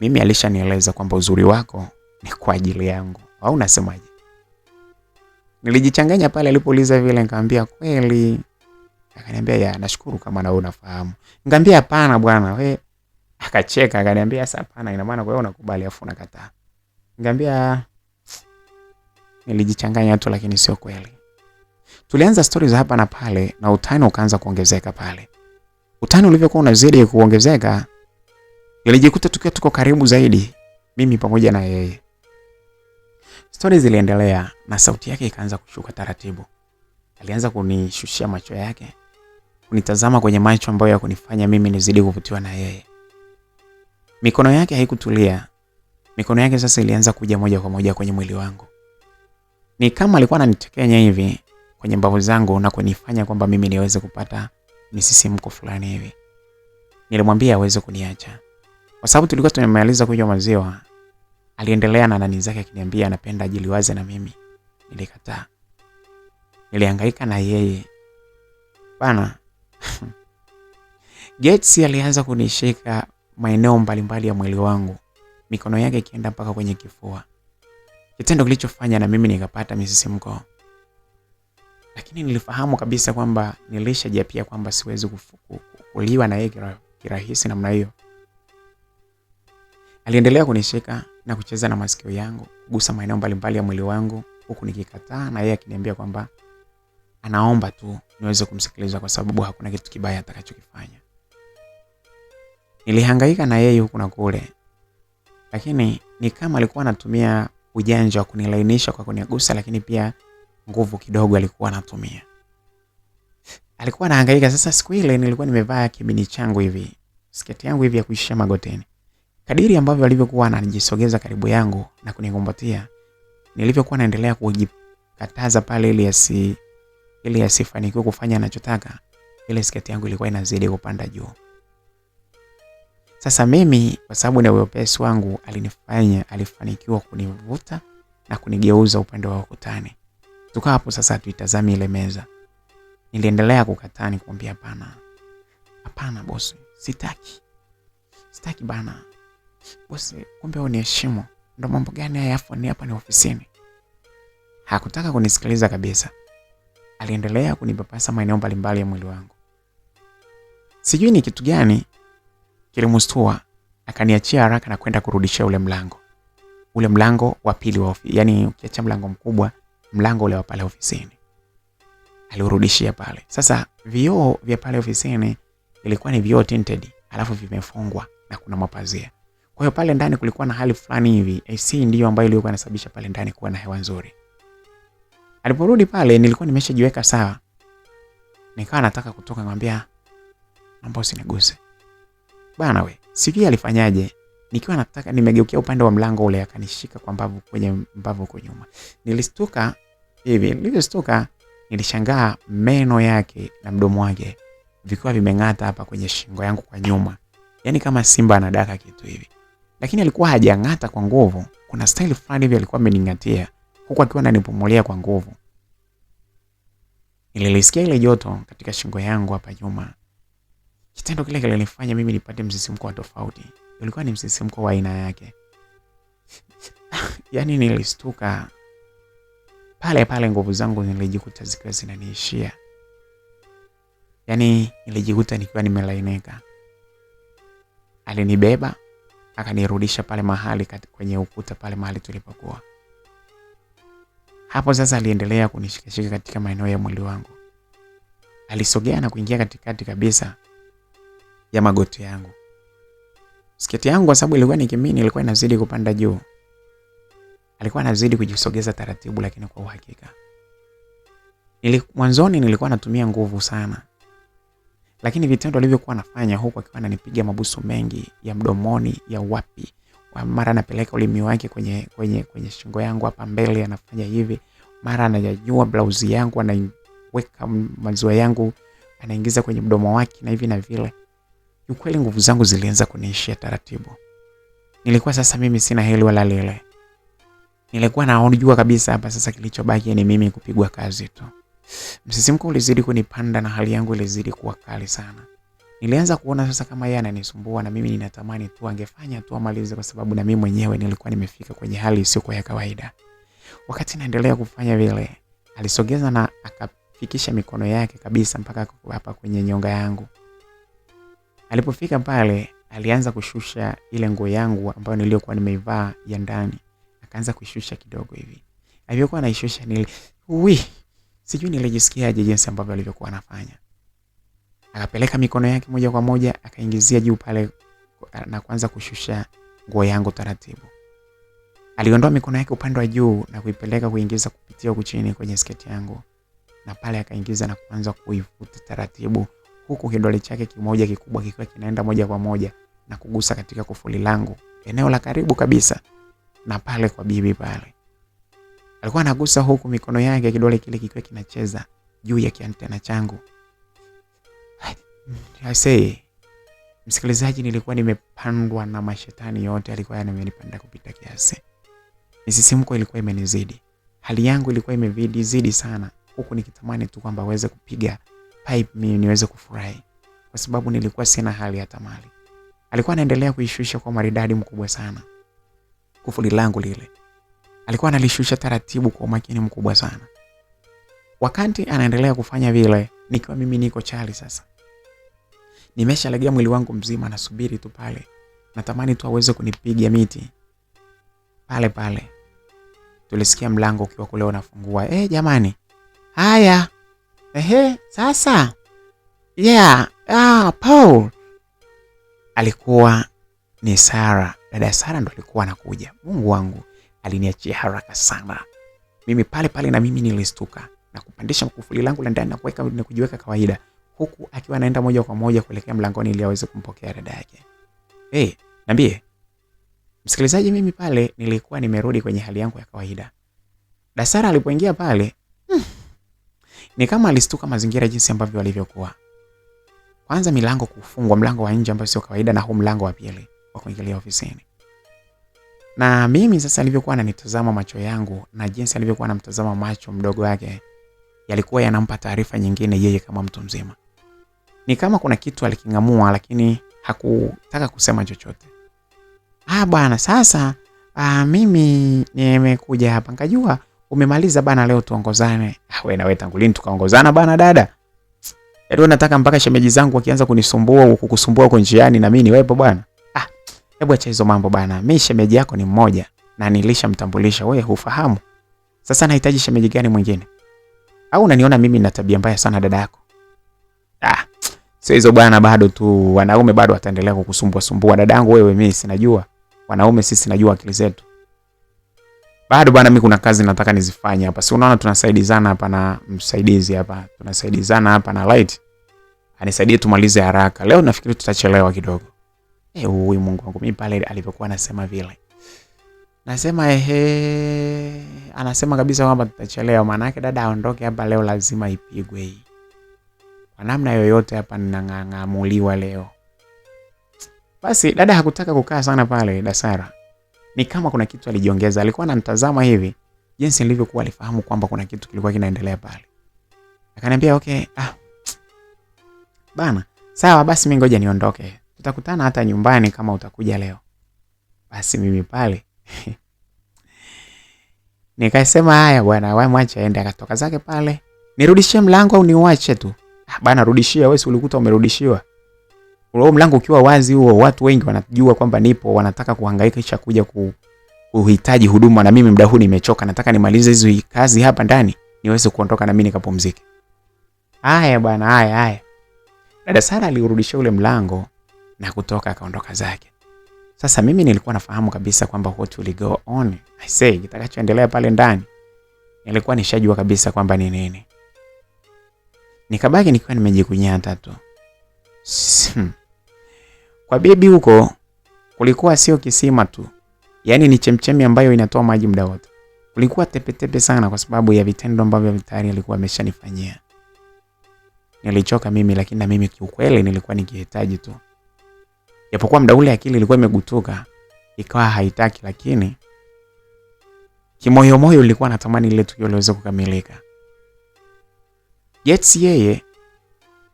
Mimi alishanieleza kwamba uzuri wako ni kwa ajili yangu. Au unasemaje? Nilijichanganya pale alipouliza vile nikamwambia kweli. Akaniambia nashukuru kama na wewe unafahamu. Nikamwambia hapana bwana wewe. Akacheka akaniambia sasa hapana ina maana wewe unakubali afu unakataa. Nikamwambia nilijichanganya tu lakini sio kweli. Tulianza stories hapa na pale na utani ukaanza kuongezeka pale. Utani ulivyokuwa unazidi kuongezeka, nilijikuta tuko karibu zaidi mimi pamoja na yeye. Stories ziliendelea na sauti yake ikaanza kushuka taratibu. Alianza kunishushia macho yake, kunitazama kwenye macho ambayo ya kunifanya mimi nizidi kuvutiwa na yeye. Mikono yake haikutulia. Mikono yake sasa ilianza kuja moja kwa moja kwenye mwili wangu. Ni kama alikuwa ananitekenya hivi kwenye mbavu zangu na kunifanya kwamba mimi niweze kupata msisimko fulani hivi. Nilimwambia aweze kuniacha. Kwa sababu tulikuwa tumemaliza kunywa maziwa. Aliendelea na nani zake akiniambia anapenda ajiliwaze na mimi. Nilikataa. Nilihangaika na yeye. Bana. Getz alianza kunishika maeneo mbalimbali ya mwili wangu. Mikono yake ikienda mpaka kwenye kifua. Kitendo kilichofanya na mimi nikapata msisimko. Lakini nilifahamu kabisa kwamba nilishajipia kwamba siwezi kuliwa na yeye kirahisi namna hiyo. Aliendelea kunishika na kucheza na masikio yangu, kugusa maeneo mbalimbali ya mwili wangu, huku nikikataa na yeye akiniambia kwamba anaomba tu niweze kumsikiliza kwa sababu hakuna kitu kibaya atakachokifanya. Nilihangaika na yeye huku na kule, lakini ni kama alikuwa anatumia ujanja wa kunilainisha kwa kunigusa, lakini pia nguvu kidogo alikuwa anatumia. Alikuwa anahangaika. Sasa siku ile nilikuwa nimevaa kibini changu hivi, sketi yangu hivi ya kuishia magoteni. Kadiri ambavyo alivyokuwa anajisogeza karibu yangu na kunikumbatia, nilivyokuwa naendelea kujikataza pale ili asifanikiwe kufanya anachotaka, ile sketi yangu ilikuwa inazidi kupanda juu. Sasa mimi kwa sababu na wepesi wangu alifanikiwa kunivuta na kunigeuza upande wa ukutani. Tukaa hapo sasa tuitazame ile meza. Niliendelea kukataa nikamwambia hapana. Hapana bosi, sitaki. Sitaki bana. Bosi, kumbe uniheshimu. Ndio mambo gani haya hapa ni ofisini? Hakutaka kunisikiliza kabisa. Aliendelea kunipapasa maeneo mbalimbali ya mwili wangu. Sijui ni kitu gani kilimstua, akaniachia haraka na kwenda kurudishia ule mlango. Ule mlango wa pili wa ofisi, yani ukiacha mlango mkubwa, mlango ule wa pale ofisini. Alirudishia pale. Sasa vioo vya pale ofisini ilikuwa ni vioo tinted, alafu vimefungwa na kuna mapazia. Kwa hiyo pale ndani kulikuwa na hali fulani hivi, AC ndio ambayo ilikuwa inasababisha pale ndani kuwa na hewa nzuri. Aliporudi pale nilikuwa nimeshajiweka sawa. Nikawa nataka kutoka, ngambia naomba usiniguse. Bana we, sijui alifanyaje. Nikiwa nataka nimegeukia upande wa mlango ule akanishika kwa mbavu, kwenye mbavu kwa nyuma. Nilistuka hivi, nilistuka nilishangaa meno yake na mdomo wake vikiwa vimeng'ata hapa kwenye shingo yangu kwa nyuma. Yaani kama simba anadaka kitu hivi. Lakini alikuwa hajang'ata kwa nguvu. Kuna style fulani hivi alikuwa ameningatia huku akiwa ananipumulia kwa nguvu. Nilisikia ile joto katika shingo yangu hapa nyuma. Kitendo kile kilinifanya mimi nipate msisimko wa tofauti. Ulikuwa ni msisimko wa aina yake. Yaani nilistuka. Pale nguvu zangu nilijikuta zikiwa zinaniishia. Yaani nilijikuta nikiwa nimelainika. Alinibeba, akanirudisha pale mahali kwenye ukuta pale mahali tulipokuwa. Hapo sasa aliendelea kunishikashika katika maeneo ya mwili wangu. Alisogea na kuingia katikati kabisa ya magoti yangu. Sketi yangu kwa sababu ilikuwa ni kimini, ilikuwa inazidi kupanda juu. Alikuwa anazidi kujisogeza taratibu lakini kwa uhakika. Mwanzoni nilikuwa natumia nguvu sana. Lakini vitendo alivyokuwa anafanya huko akiwa ananipiga mabusu mengi ya mdomoni, ya wapi. Mara anapeleka ulimi wake kwenye shingo yangu hapa mbele, anafanya hivi. Mara ananyanyua blouse yangu, anaiweka maziwa yangu, anaingiza kwenye mdomo wake na hivi na vile. Ukweli nguvu zangu zilianza kuniishia taratibu. Nilikuwa sasa mimi sina heli wala lele. Nilikuwa naonjua kabisa hapa sasa kilichobaki ni mimi kupigwa kazi tu. Msisimko ulizidi kunipanda na hali yangu ilizidi kuwa kali sana. Nilianza kuona sasa kama yeye ananisumbua na mimi ninatamani tu angefanya tu amalize, kwa sababu na mimi mwenyewe nilikuwa nimefika kwenye hali isiyo ya kawaida. Wakati naendelea kufanya vile, alisogeza na akafikisha mikono yake kabisa mpaka hapa kwenye nyonga yangu. Alipofika pale, alianza kushusha ile nguo yangu ambayo niliyokuwa nimeivaa ya ndani. Akaanza kushusha kidogo hivi. Alivyokuwa anaishusha sijui nilijisikiaje jinsi ambavyo alivyokuwa anafanya. Akapeleka mikono yake moja kwa moja akaingizia juu pale na kuanza kushusha nguo yangu taratibu. Aliondoa mikono yake upande wa juu na kuipeleka kuingiza kupitia huko chini kwenye sketi yangu. Na pale akaingiza na kuanza kuivuta taratibu, huku kidole chake kimoja kikubwa kikiwa kinaenda moja kwa moja na kugusa katika kufuli langu, eneo la karibu kabisa na pale kwa bibi pale. Alikuwa anagusa huku mikono yake, kidole kile kikiwa kinacheza juu ya kiantena changu. Msikilizaji, nilikuwa nimepandwa na mashetani yote, alikuwa yamenipanda kupita kiasi. Msisimko ilikuwa imenizidi. Hali yangu ilikuwa imezidi sana, huku nikitamani tu kwamba aweze kupiga pipe mimi niweze kufurahi, kwa sababu nilikuwa sina hali hata mali. Alikuwa anaendelea kuishusha kwa maridadi mkubwa sana kufuli langu lile. Alikuwa analishusha taratibu kwa umakini mkubwa sana. Wakati anaendelea kufanya vile, nikiwa mimi niko chali sasa. Nimeshalegea mwili wangu mzima, nasubiri tu pale. Natamani tu aweze kunipiga miti. Pale pale. Tulisikia mlango ukiwa kule unafungua. Jamani. Haya. Sasa. Yeah. Paul. Alikuwa ni Sara. Dada Sara ndo alikuwa anakuja. Mungu wangu aliniachia haraka sana. Mimi pale pale na mimi nilistuka na kupandisha kufuli langu la ndani na kuweka na kujiweka kawaida, huku akiwa anaenda moja kwa moja kuelekea mlangoni ili aweze kumpokea dada yake. Niambie. Msikilizaji, mimi pale nilikuwa nimerudi kwenye hali yangu ya kawaida. Dasara alipoingia pale, ni kama alistuka mazingira jinsi ambavyo walivyokuwa. Kwanza milango kufungwa, mlango wa nje ambao sio kawaida, na huu mlango wa pili wa kuingilia ofisini. Na mimi sasa alivyokuwa ananitazama macho yangu na jinsi alivyokuwa anamtazama macho mdogo wake, yalikuwa yanampa taarifa nyingine yeye kama mtu mzima. Ni kama kuna kitu alikingamua, lakini hakutaka kusema chochote. Bwana, sasa mimi nimekuja hapa nikajua umemaliza bana leo tuongozane. Wewe na wewe tangu lini tukaongozana bana dada? Yaani nataka mpaka shemeji zangu wakianza kunisumbua au kukusumbua huko njiani na mimi niwepo bwana. Hebu acha hizo mambo bana. Mimi shemeji yako ni mmoja na nilishamtambulisha, wewe hufahamu. Sasa nahitaji shemeji gani mwingine? Au unaniona mimi nina tabia mbaya sana dada yako? Sio hizo bwana, bado tu wanaume bado wataendelea kukusumbua dadangu wewe. Mimi sinajua wanaume, sisi najua akili zetu. Bado bwana, mimi kuna kazi nataka nizifanye hapa. Si unaona tunasaidizana hapa na msaidizi hapa. Tunasaidizana hapa na Light. Anisaidie tumalize haraka. Leo nafikiri tutachelewa kidogo. Huyu Mungu wangu, mimi pale alipokuwa anasema vile. Nasema anasema kabisa kwamba tutachelewa, maana yake dada aondoke hapa leo lazima ipigwe hii. Kwa namna yoyote hapa ninang'amuliwa leo. Basi dada hakutaka kukaa sana pale Dasara. Ni kama kuna kitu alijiongeza. Alikuwa ananitazama hivi, jinsi nilivyokuwa alifahamu kwamba kuna kitu kilikuwa kinaendelea pale. Akaniambia okay, bana, sawa basi mimi ngoja niondoke. Tutakutana hata nyumbani kama utakuja leo. Basi mimi pale nikasema haya bwana, wewe mwache aende. Akatoka zake pale. Nirudishie mlango au niuache tu? Bana, rudishia. Wewe si ulikuta umerudishiwa? Ule mlango ukiwa wazi huo, watu wengi wanajua kwamba nipo, wanataka kuhangaika kisha kuja kuhitaji huduma, na mimi muda huu nimechoka, nataka nimalize hizo kazi hapa ndani niweze kuondoka na mimi nikapumzike. Haya bwana, haya. Dada Sara alirudishia ule mlango na kutoka akaondoka zake. Sasa mimi nilikuwa nafahamu kabisa kwamba what will go on. I say kitakachoendelea pale ndani. Nilikuwa nishajua kabisa kwamba ni nini. Nikabaki nikiwa nimejikunyata tu. Kwa bibi huko kulikuwa sio kisima tu. Yaani ni chemchemi ambayo inatoa maji muda wote. Kulikuwa tepetepe sana kwa sababu ya vitendo ambavyo tayari alikuwa ameshanifanyia. Nilichoka mimi, lakini na mimi kiukweli nilikuwa nikihitaji tu. Japokuwa muda ule akili ilikuwa imegutuka, ikawa haitaki, lakini kimoyo moyo nilikuwa natamani ile tukio liweze kukamilika. Yet yeye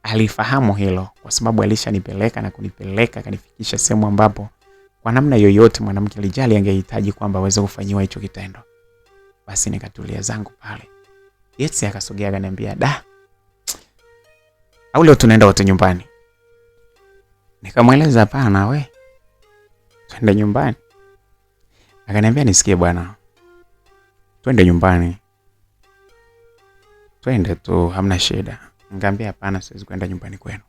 alifahamu hilo kwa sababu alishanipeleka na kunipeleka kanifikisha sehemu ambapo kwa namna yoyote mwanamke alijali angehitaji kwamba aweze kufanyiwa hicho kitendo. Basi nikatulia zangu pale. Yet akasogea akaniambia, au leo tunaenda wote nyumbani? Nikamweleza hapana, we twende nyumbani. Akaniambia nisikie bwana, twende nyumbani, twende tu, hamna shida. Nikamwambia hapana, siwezi kwenda nyumbani kwenu.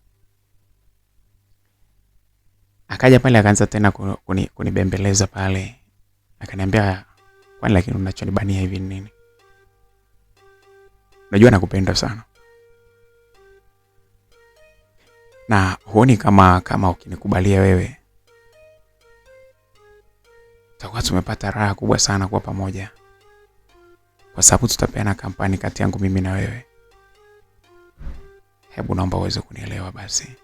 Akaja pale akaanza tena kunibembeleza pale. Akaniambia kwani lakini unachonibania hivi nini? Najua nakupenda sana. Na huoni kama ukinikubalia wewe tutakuwa tumepata raha kubwa sana kwa pamoja, kwa sababu tutapeana kampani kati yangu mimi na wewe. Hebu naomba uweze kunielewa basi.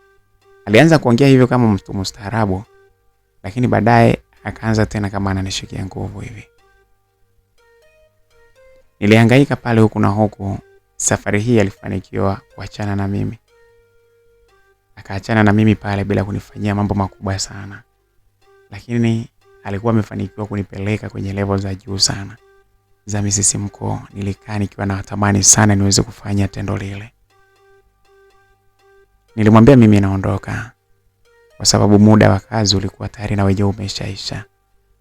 Alianza kuongea hivyo kama mtu mstaarabu, lakini baadaye akaanza tena kama ananishikia nguvu hivi. Nilihangaika pale huku na huku. Safari hii alifanikiwa kuachana na mimi. Akaachana na mimi pale bila kunifanyia mambo makubwa sana. Lakini alikuwa amefanikiwa kunipeleka kwenye level za juu sana. za misisimko. Nilikaa nikiwa natamani sana niweze kufanya tendo lile. Nilimwambia mimi naondoka kwa sababu muda wa kazi ulikuwa tayari na wenyewe umeshaisha.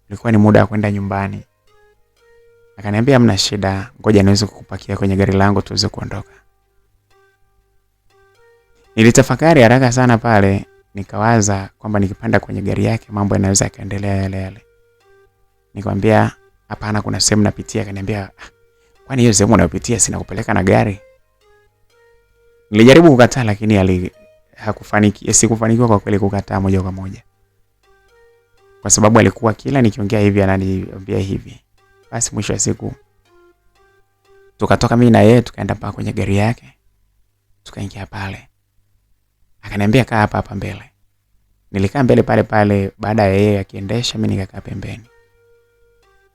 Ulikuwa ni muda wa kwenda nyumbani. Akaniambia hamna shida, ngoja niweze kukupakia kwenye gari langu tuweze kuondoka. Nilitafakari haraka sana pale, nikawaza kwamba nikipanda kwenye gari yake mambo yanaweza yakaendelea yale yale. Nikamwambia hapana, kuna sehemu napitia. Akaniambia kwani hiyo sehemu unayopitia sina kupeleka na gari? Nilijaribu kukataa lakini sikufanikiwa kwa kweli kukataa moja kwa moja. Kwa sababu alikuwa kila nikiongea hivi ananiambia hivi. Basi mwisho wa siku tukatoka mimi na yeye tukaenda mpaka kwenye gari yake. Tukaingia pale. Akaniambia kaa hapa mbele. Nilikaa mbele pale, baada ya yeye akiendesha mimi nikakaa pembeni.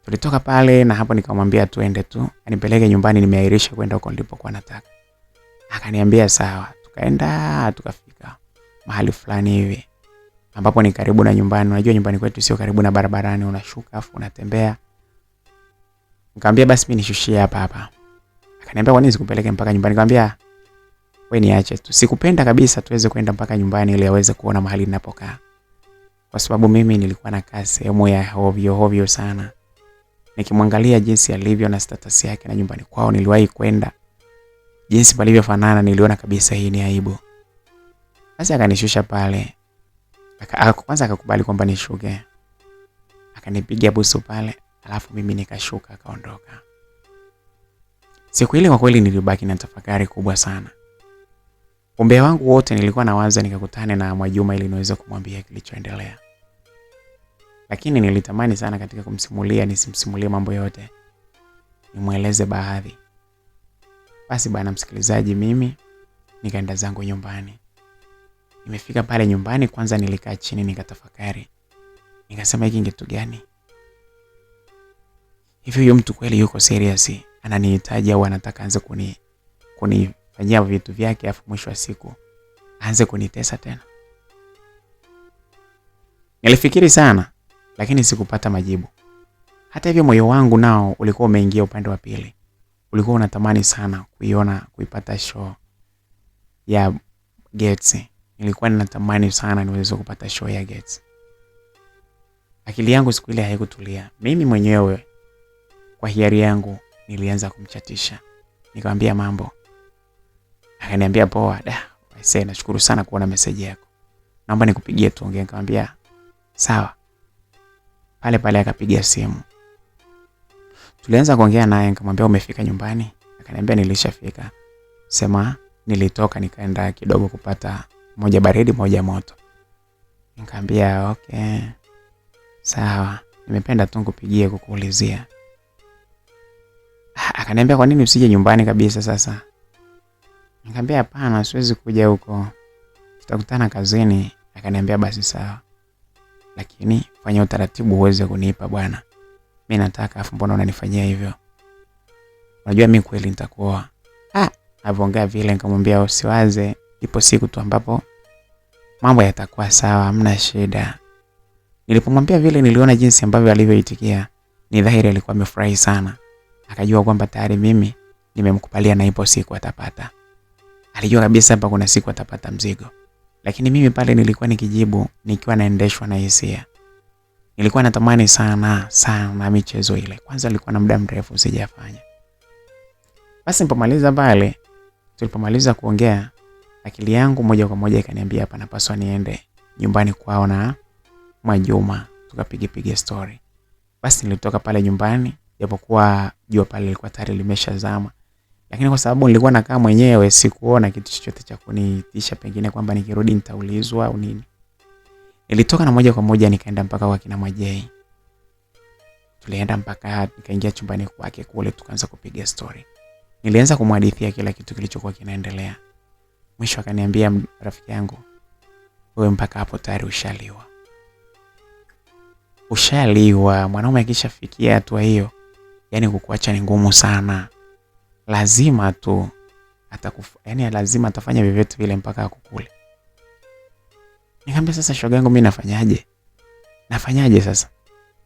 Tulitoka pale na hapo nikamwambia tuende tu, anipeleke nyumbani, nimeahirisha kwenda huko nilipokuwa nataka. Akaniambia sawa. Tukaenda tukafika mahali fulani hivi ambapo ni karibu na nyumbani. Unajua nyumbani kwetu sio karibu na barabarani, unashuka afu unatembea. Nikamwambia basi mimi nishushie hapa. Akaniambia kwa nini sikupeleke mpaka nyumbani? Nikamwambia wewe niache tu. Sikupenda kabisa tuweze kwenda mpaka nyumbani ili aweze kuona mahali ninapokaa. Kwa sababu mimi nilikuwa nakaa sehemu ya hovyo sana. Nikimwangalia jinsi alivyo na status yake na nyumbani kwao niliwahi kwenda, jinsi palivyofanana, niliona kabisa hii ni aibu. Basi akanishusha pale. Kwanza akakubali kwamba nishuke. Akanipigia busu pale, alafu mimi nikashuka akaondoka. Siku ile kwa kweli nilibaki na tafakari kubwa sana. Umbea wangu wote nilikuwa nawaza nikakutane na Mwajuma ili niweze kumwambia kilichoendelea. Lakini nilitamani sana katika kumsimulia nisimsimulie mambo yote, nimueleze baadhi. Basi bwana msikilizaji, mimi nikaenda zangu nyumbani. Nimefika pale nyumbani, kwanza nilikaa chini nikatafakari. Nikasema hiki kitu gani? Hivi huyo mtu kweli yuko serious? Ananihitaji au anataka aanze kunifanyia vitu vyake afu mwisho wa siku aanze kunitesa tena? Nilifikiri sana lakini sikupata majibu. Hata hivyo moyo wangu nao ulikuwa umeingia upande wa pili. Ulikuwa unatamani sana kuipata show ya Gets. Nilikuwa ninatamani sana niweze kupata show ya Gets. Akili yangu siku ile haikutulia. Mimi mwenyewe kwa hiari yangu nilianza kumchatisha. Nikamwambia mambo. Akaniambia poa, aisee nashukuru sana kuona message yako. Naomba nikupigie tuongee. Nikamwambia sawa. Pale akapigia simu. Tulianza kuongea naye, nikamwambia umefika nyumbani? Akaniambia nilishafika. Sema nilitoka nikaenda kidogo kupata moja baridi moja moto. Nikamwambia okay. Sawa, nimependa tu nikupigie kukuulizia. Akaniambia kwa nini usije nyumbani kabisa sasa? Nikamwambia hapana, siwezi kuja huko. Tutakutana kazini. Akaniambia basi sawa. Lakini fanya utaratibu uweze kunipa bwana. Mimi nataka, afu mbona unanifanyia hivyo? Unajua mimi kweli nitakuoa. Avongea vile. Nikamwambia usiwaze, ipo siku tu ambapo mambo yatakuwa sawa, hamna shida. Nilipomwambia vile niliona jinsi ambavyo alivyoitikia. Ni dhahiri alikuwa amefurahi sana. Akajua kwamba tayari mimi nimemkubalia na ipo siku atapata. Alijua kabisa hapa kuna siku atapata mzigo. Lakini mimi pale nilikuwa nikijibu nikiwa naendeshwa na hisia. Nilikuwa natamani sana michezo ile. Kwanza nilikuwa na muda mrefu sijafanya. Basi tulipomaliza kuongea, akili yangu moja kwa moja ikaniambia hapa napaswa niende nyumbani kwao na Mwajuma tukapiga story. Basi nilitoka pale nyumbani, japokuwa jua pale lilikuwa tayari limeshazama. Lakini kwa sababu nilikuwa nakaa mwenyewe sikuona kitu chochote cha kunitisha pengine kwamba nikirudi nitaulizwa au nini. Nilitoka na moja kwa moja nikaenda mpaka kwa kina Mwajei. Tulienda mpaka nikaingia chumbani kwake kule tukaanza kupiga story. Nilianza kumhadithia kila kitu kilichokuwa kinaendelea. Mwisho akaniambia rafiki yangu, wewe mpaka hapo tayari ushaliwa. Mwanaume akishafikia hatua hiyo, yani kukuacha ni ngumu sana. Lazima tu lazima atafanya vyovyote vile mpaka akukule. Nikamwambia sasa shoga yangu mimi nafanyaje? Nafanyaje sasa?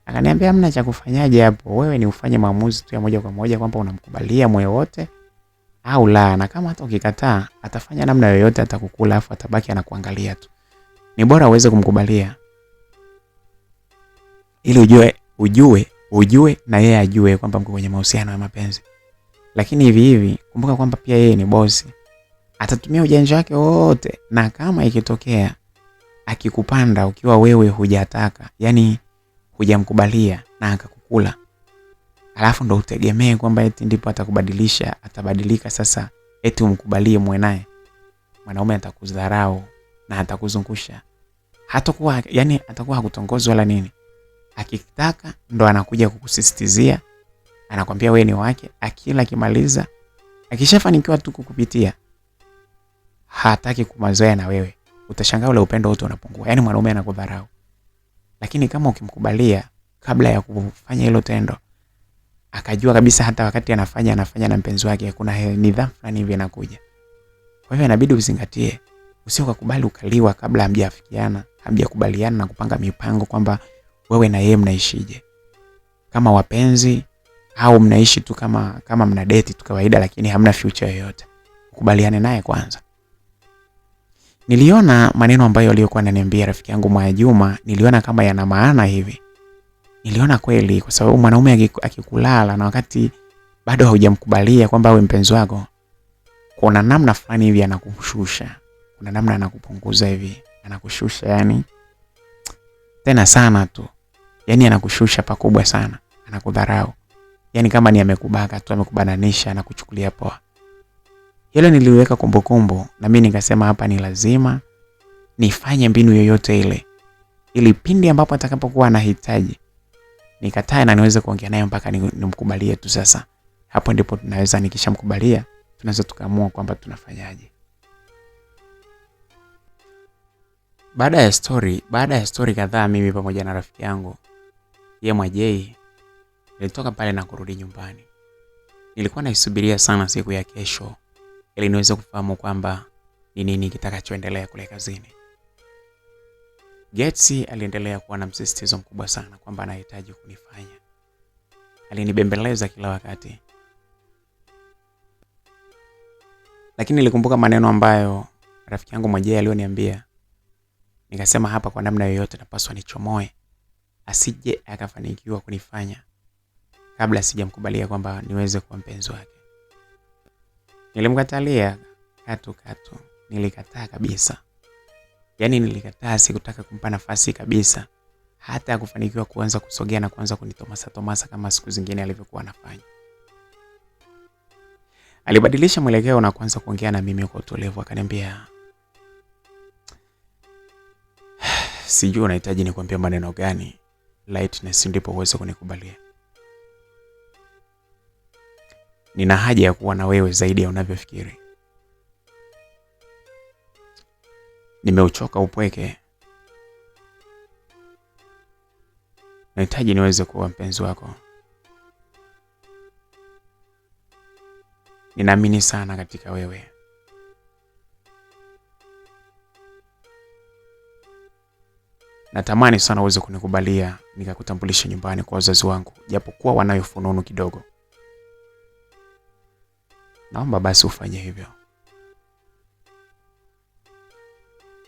Akaniambia hamna cha kufanyaje hapo, wewe ni ufanye maamuzi tu ya moja kwa moja kwamba unamkubalia moyo wote au la, na kama hata ukikataa atafanya namna yoyote, atakukula afu atabaki anakuangalia tu. Ni bora uweze kumkubalia ili ujue na yeye ajue kwamba mko kwenye mahusiano ya mapenzi. Lakini hivi kumbuka kwamba pia yeye ni bosi. Atatumia ujanja wake wote, na kama ikitokea akikupanda ukiwa wewe hujataka, yani hujamkubalia na akakukula, alafu ndo utegemee kwamba eti ndipo atakubadilisha, atabadilika sasa eti umkubalie muwe naye, mwanaume atakudharau na atakuzungusha. Hatakuwa yani atakuwa hakutongozi wala nini. Akitaka ndo anakuja kukusisitizia, anakwambia wewe ni wake, akila kimaliza, akishafanikiwa tu kukupitia, hataki kumazoea na wewe. Utashangaa ule upendo wote unapungua. Yani mwanaume anakudharau. Lakini kama ukimkubalia kabla ya kufanya hilo tendo, akajua kabisa hata wakati anafanya na mpenzi wake kuna nidhamu fulani hivi inakuja. Kwa hivyo inabidi uzingatie, usio kukubali ukaliwa kabla hamjafikiana, hamjakubaliana na kupanga mipango kwamba wewe na yeye mnaishije. Kama wapenzi au mnaishi tu kama mna date tu kawaida lakini hamna future yoyote. Kubaliane naye kwanza. Niliona maneno ambayo aliyokuwa ananiambia rafiki yangu Mwajuma, niliona kama yana maana hivi. Niliona kweli, kwa sababu mwanaume akikulala na wakati bado haujamkubalia kwamba awe mpenzi wako, kuna namna fulani hivi anakushusha. Kuna namna anakupunguza hivi, anakushusha yani tena sana tu. Yani anakushusha pakubwa sana, anakudharau. Yani kama ni amekubaka tu, amekubananisha, anakuchukulia poa. Hilo niliweka kumbukumbu, na mimi nikasema hapa ni lazima nifanye mbinu yoyote ile ili pindi ambapo atakapokuwa anahitaji nikatae na niweze kuongea naye mpaka nimkubalie tu. Sasa hapo ndipo tunaweza, nikishamkubalia tunaweza tukaamua kwamba tunafanyaje. Baada ya story kadhaa, mimi pamoja na rafiki yangu yeye Mwajei nilitoka pale na kurudi nyumbani. Nilikuwa naisubiria sana siku ya kesho ili niweze kufahamu kwamba ni nini kitakachoendelea kule kazini. Getsi aliendelea kuwa na msisitizo mkubwa sana kwamba anahitaji kunifanya. Alinibembeleza kila wakati. Lakini nilikumbuka maneno ambayo rafiki yangu Mwajei alioniambia. Nikasema hapa kwa namna yoyote napaswa nichomoe, asije akafanikiwa kunifanya kabla sijamkubalia kwamba niweze kuwa mpenzi wake. Nilimkatalia katu. Nilikataa kabisa. Yani nilikataa, sikutaka kumpa nafasi kabisa hata ya kufanikiwa kuanza kusogea na kuanza kunitomasa kama siku zingine alivyokuwa anafanya. Alibadilisha mwelekeo na kuanza kuongea na mimi kwa utulivu. Akaniambia, sijui unahitaji nikwambie maneno gani Lightness ndipo uweze kunikubalia. Nina haja ya kuwa na wewe zaidi ya unavyofikiri. Nimeuchoka upweke. Nahitaji niweze kuwa mpenzi wako. Ninaamini sana katika wewe. Natamani sana uweze kunikubalia nikakutambulisha nyumbani kwa wazazi wangu, japokuwa wanayo fununu kidogo. Naomba basi ufanye hivyo.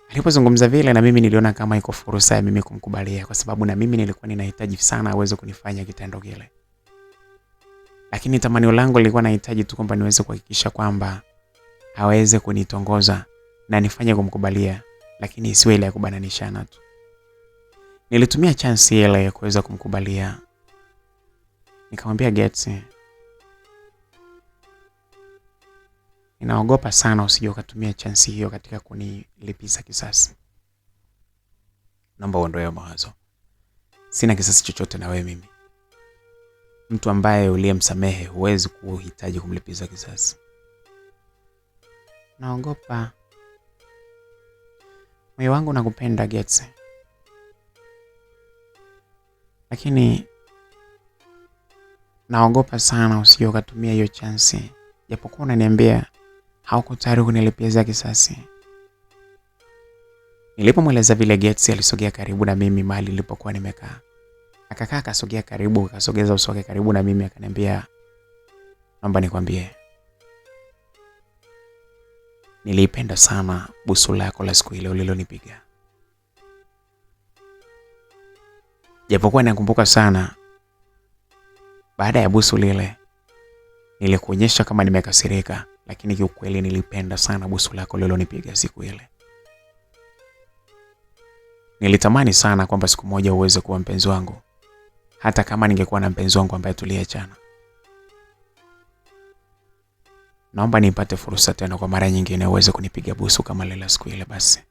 Alipozungumza vile, na mimi niliona kama iko fursa ya mimi kumkubalia, kwa sababu na mimi nilikuwa ninahitaji sana aweze kunifanya kitendo kile. Lakini tamanio langu lilikuwa nahitaji tu kwamba niweze kuhakikisha kwamba aweze kunitongoza na nifanye kumkubalia, lakini isiwe ile ya kubananishana tu. Nilitumia chance ile ya kuweza kumkubalia. Nikamwambia Getsi, ninaogopa sana usije ukatumia chance hiyo katika kunilipiza kisasi. Naomba uondoe mawazo. Sina kisasi chochote na wewe mimi. Mtu ambaye uliyemsamehe huwezi kuhitaji kumlipiza kisasi. Naogopa. Moyo wangu nakupenda Getsi. Lakini naogopa sana usije ukatumia hiyo chance. Japokuwa unaniambia hauko tayari kunilipiza kisasi. Nilipomweleza vile, Getsi alisogea karibu na mimi mahali nilipokuwa nimekaa. Akakaa akasogea karibu, akasogeza uso wake karibu na mimi akaniambia, naomba nikwambie, nilipenda sana busu lako la siku ile ulilonipiga. Japokuwa nakumbuka sana, baada ya busu lile nilikuonyesha kama nimekasirika, lakini kiukweli nilipenda sana busu lako ulilonipiga siku ile. Nilitamani sana kwamba siku moja uweze kuwa mpenzi wangu, hata kama ningekuwa na mpenzi wangu ambaye tuliachana. Naomba nipate fursa tena kwa mara nyingine uweze kunipiga busu kama lile siku ile basi.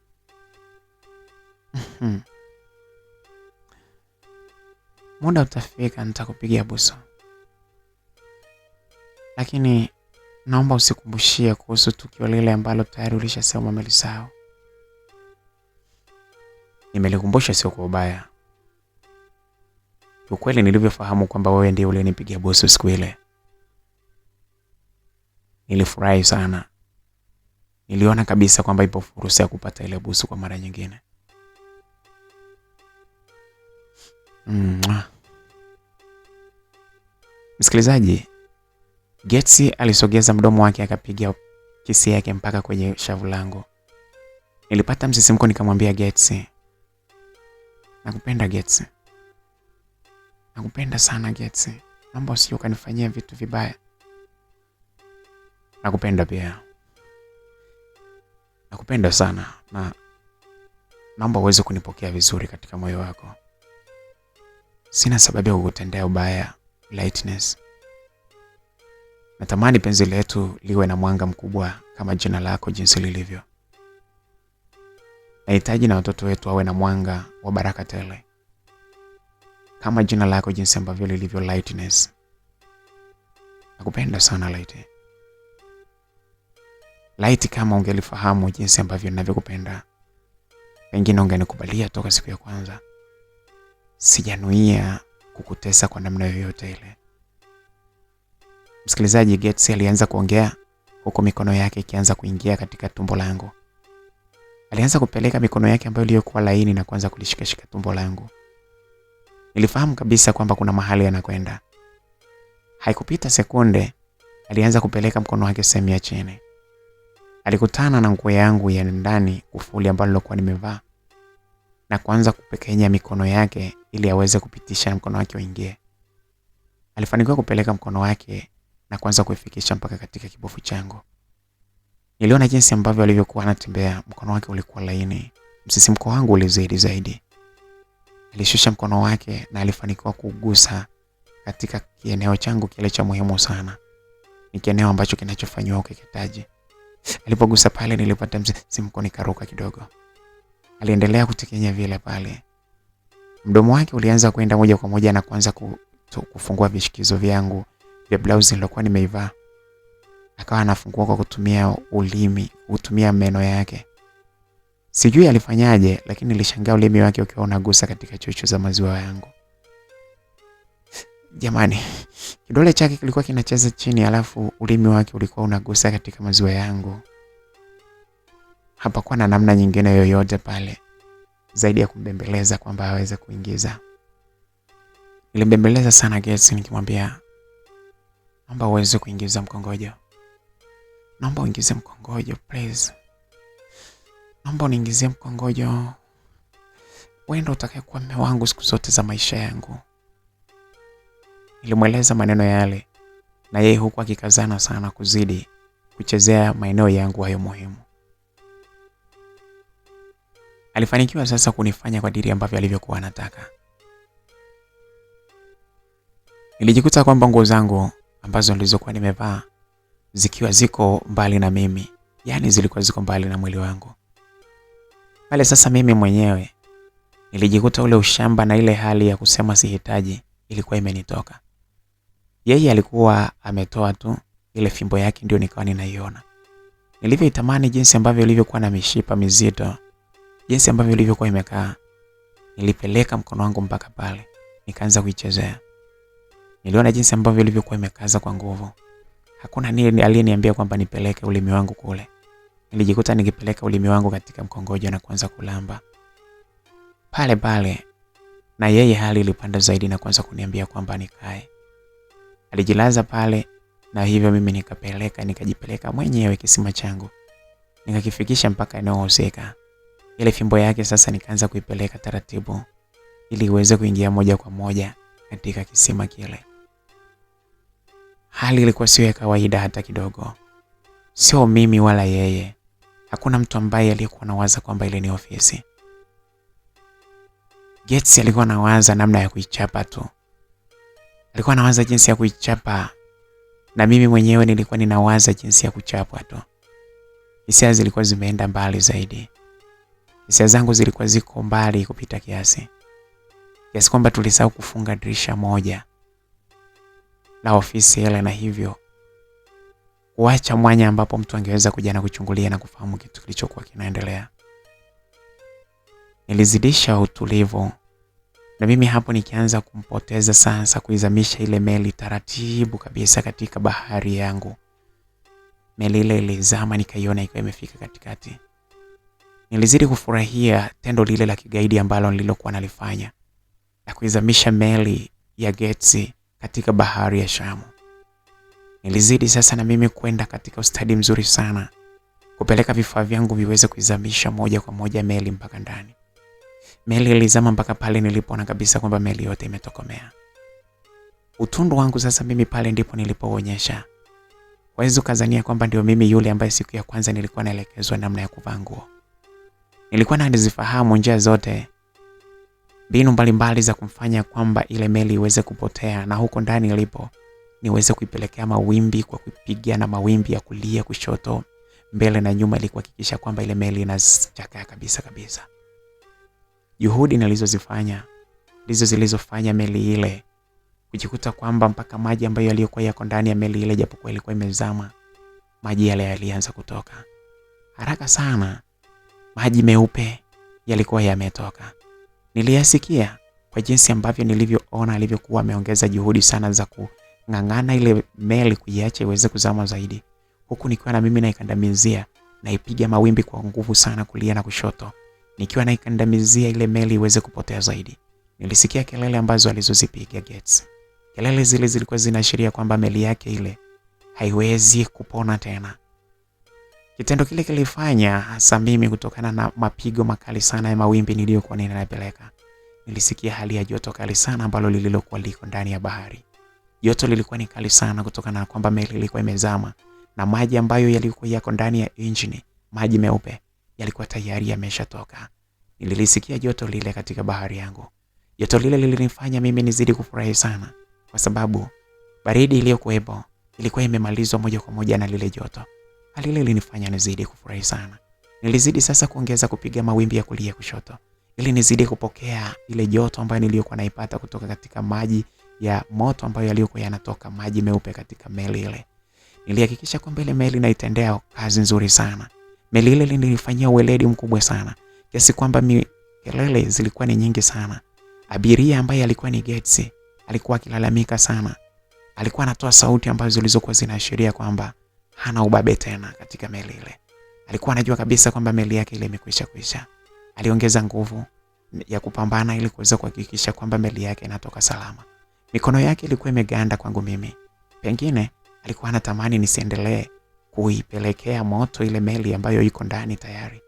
Muda utafika nitakupigia busu. Lakini naomba usikumbushie kuhusu tukio lile ambalo tayari ulishasema umelisahau. Nimelikumbusha sio kwa ubaya. Ukweli nilivyofahamu kwamba wewe ndiye uliyenipigia busu siku ile, nilifurahi sana. Niliona kabisa kwamba ipo fursa ya kupata ile busu kwa mara nyingine. Msikilizaji, Getsi alisogeza mdomo wake akapiga kisi yake mpaka kwenye shavu langu. Nilipata msisimko nikamwambia Getsi, nakupenda Getsi. Nakupenda sana Getsi. Naomba usije ukanifanyia vitu vibaya. Nakupenda pia. Nakupenda sana na naomba uweze kunipokea vizuri katika moyo wako. Sina sababu ya kukutendea ubaya, Lightness. Natamani penzi letu liwe na mwanga mkubwa kama jina lako jinsi lilivyo. Nahitaji na watoto wetu wawe na mwanga wa baraka tele kama jina lako jinsi ambavyo lilivyo, Lightness. Nakupenda sana Light. Light, kama ungelifahamu jinsi ambavyo ninavyokupenda, pengine ungenikubalia toka siku ya kwanza. Sijanuia kukutesa kwa namna yoyote ile. Msikilizaji, Getsi alianza kuongea huko mikono yake ikianza kuingia katika tumbo langu. Alianza kupeleka mikono yake ambayo iliyokuwa laini na kuanza kulishikashika tumbo langu. Nilifahamu kabisa kwamba kuna mahali anakwenda. Haikupita sekunde, alianza kupeleka mkono wake sehemu ya chini. Alikutana na nguo yangu ya ndani, kufuli ambalo nilikuwa nimevaa, na kuanza kupekenya mikono yake ili aweze kupitisha mkono wake uingie. Alifanikiwa kupeleka mkono wake na kuanza kuifikisha mpaka katika kibofu changu. Niliona jinsi ambavyo alivyokuwa anatembea, mkono wake ulikuwa laini. Msisimko wangu ulizidi zaidi. Alishusha mkono wake na alifanikiwa kugusa katika kieneo changu kile cha muhimu sana. Ni kieneo ambacho kinachofanywa ukeketaji. Alipogusa pale nilipata msisimko nikaruka kidogo. Aliendelea kutekenya vile pale. Mdomo wake ulianza kwenda moja kwa moja na kuanza kufungua vishikizo vyangu vya blouse nilokuwa nimeivaa. Akawa anafungua kwa kutumia ulimi, kutumia meno yake. Sijui alifanyaje, lakini nilishangaa ulimi wake ukiwa unagusa katika chuchu za maziwa yangu. Jamani, kidole chake kilikuwa kinacheza chini alafu ulimi wake ulikuwa unagusa katika maziwa yangu. Hapakuwa na namna nyingine yoyote pale zaidi ya kumbembeleza kwamba aweze kuingiza. Nilimbembeleza sana Getsi nikimwambia, naomba uweze kuingiza mkongojo. Naomba uingize mkongojo please. Naomba uniingizie mkongojo. Wewe ndio utakayekuwa mume wangu siku zote za maisha yangu. Nilimweleza maneno yale na yeye huku akikazana sana kuzidi kuchezea maeneo yangu hayo muhimu. Alifanikiwa sasa kunifanya kwa diri ambavyo alivyokuwa anataka. Nilijikuta kwamba nguo zangu ambazo nilizokuwa nimevaa zikiwa ziko mbali na mimi, yani zilikuwa ziko mbali na mwili wangu. Pale sasa mimi mwenyewe nilijikuta ule ushamba na ile hali ya kusema sihitaji ilikuwa imenitoka. Yeye alikuwa ametoa tu ile fimbo yake, ndio nikawa ninaiona. Nilivyoitamani jinsi ambavyo ilivyokuwa na mishipa mizito, jinsi ambavyo ilivyokuwa imekaa. Nilipeleka mkono wangu mpaka pale, nikaanza kuichezea. Niliona jinsi ambavyo ilivyokuwa imekaza kwa nguvu. Hakuna nini aliyeniambia kwamba nipeleke ulimi wangu kule. Nilijikuta nikipeleka ulimi wangu katika mkongojo na kuanza kulamba. Pale pale na yeye hali ilipanda zaidi na kuanza kuniambia kwamba nikae. Alijilaza pale na hivyo mimi nikajipeleka mwenyewe kisima changu. Nikakifikisha mpaka eneo husika. Ile fimbo yake sasa nikaanza kuipeleka taratibu ili iweze kuingia moja kwa moja katika kisima kile. Hali ilikuwa sio ya kawaida hata kidogo. Sio mimi wala yeye. Hakuna mtu ambaye aliyekuwa anawaza kwamba ile ni ofisi. Gates alikuwa anawaza namna ya kuichapa tu. Alikuwa anawaza jinsi ya kuichapa na mimi mwenyewe nilikuwa ninawaza jinsi ya kuchapwa tu. Hisia zilikuwa zimeenda mbali zaidi. Hisia zangu zilikuwa ziko mbali kupita kiasi. Kiasi kwamba tulisahau kufunga dirisha moja la ofisi ile, na hivyo kuacha mwanya ambapo mtu angeweza kuja na kuchungulia na kufahamu kitu kilichokuwa kinaendelea. Nilizidisha utulivu na mimi hapo nikianza kumpoteza sasa kuizamisha ile meli taratibu kabisa katika bahari yangu. Meli ile ilizama, nikaiona ikiwa imefika katikati. Nilizidi kufurahia tendo lile la kigaidi ambalo nililokuwa nalifanya na kuizamisha meli ya Gates katika bahari ya Shamu. Nilizidi sasa na mimi kwenda katika ustadi mzuri sana kupeleka vifaa vyangu viweze kuizamisha moja kwa moja meli mpaka ndani. Meli ilizama mpaka pale nilipoona kabisa kwamba meli yote imetokomea. Utundu wangu sasa mimi pale ndipo nilipoonyesha. Waweza kuzania kwamba ndio mimi yule ambaye siku ya kwanza nilikuwa naelekezwa namna ya kuvaa nguo. Nilikuwa nazifahamu njia zote, mbinu mbalimbali za kumfanya kwamba ile meli iweze kupotea na huko ndani ilipo niweze kuipelekea mawimbi kwa kupiga na mawimbi ya kulia, kushoto, mbele na nyuma ili kuhakikisha kwamba ile meli inachakaa kabisa. Juhudi nilizozifanya ndizo zilizofanya meli ile kujikuta kwamba mpaka maji ambayo yaliokuwa yako ndani ya meli ile japokuwa ilikuwa imezama, maji yale yalianza kutoka haraka sana. Maji meupe yalikuwa yametoka. Niliyasikia kwa jinsi ambavyo nilivyoona alivyokuwa ameongeza juhudi sana za kung'ang'ana ile meli kuiacha iweze kuzama zaidi, huku nikiwa na mimi naikandamizia, naipiga mawimbi kwa nguvu sana kulia na kushoto, nikiwa naikandamizia ile meli iweze kupotea zaidi. Nilisikia kelele ambazo alizozipiga Gates. Kelele zile zilikuwa zinaashiria kwamba meli yake ile haiwezi kupona tena. Kitendo kile kilifanya hasa mimi kutokana na mapigo makali sana ya mawimbi niliyokuwa ninayapeleka. Nilisikia hali ya joto kali sana ambalo lililokuwa liko ndani ya bahari. Joto lilikuwa ni kali sana kutokana na kwamba meli ilikuwa imezama na maji ambayo yalikuwa yako ndani ya engine, maji meupe, yalikuwa tayari yameshatoka. Nilisikia joto lile katika bahari yangu. Joto lile lilinifanya mimi nizidi kufurahi sana kwa sababu baridi iliyokuwepo ilikuwa imemalizwa moja kwa moja na lile joto. Hali ile ilinifanya nizidi kufurahi sana. Nilizidi sasa kuongeza kupiga mawimbi ya kulia kushoto ili nizidi kupokea ile joto ambayo niliyokuwa naipata kutoka katika maji ya moto ambayo yaliokuwa yanatoka, maji meupe katika meli ile. Nilihakikisha kwamba ile meli naitendea kazi nzuri sana. Meli ile ilinifanyia uweledi mkubwa sana kiasi kwamba kelele zilikuwa ni nyingi sana. Abiria ambaye alikuwa ni Gates alikuwa akilalamika sana. Alikuwa anatoa sauti ambazo zilizokuwa zinaashiria kwamba hana ubabe tena katika meli ile. Alikuwa anajua kabisa kwamba meli yake ile imekwisha. Aliongeza nguvu ya kupambana ili kuweza kuhakikisha kwamba meli yake inatoka salama. Mikono yake ilikuwa imeganda kwangu mimi. Pengine alikuwa anatamani nisiendelee kuipelekea moto ile meli ambayo iko ndani tayari.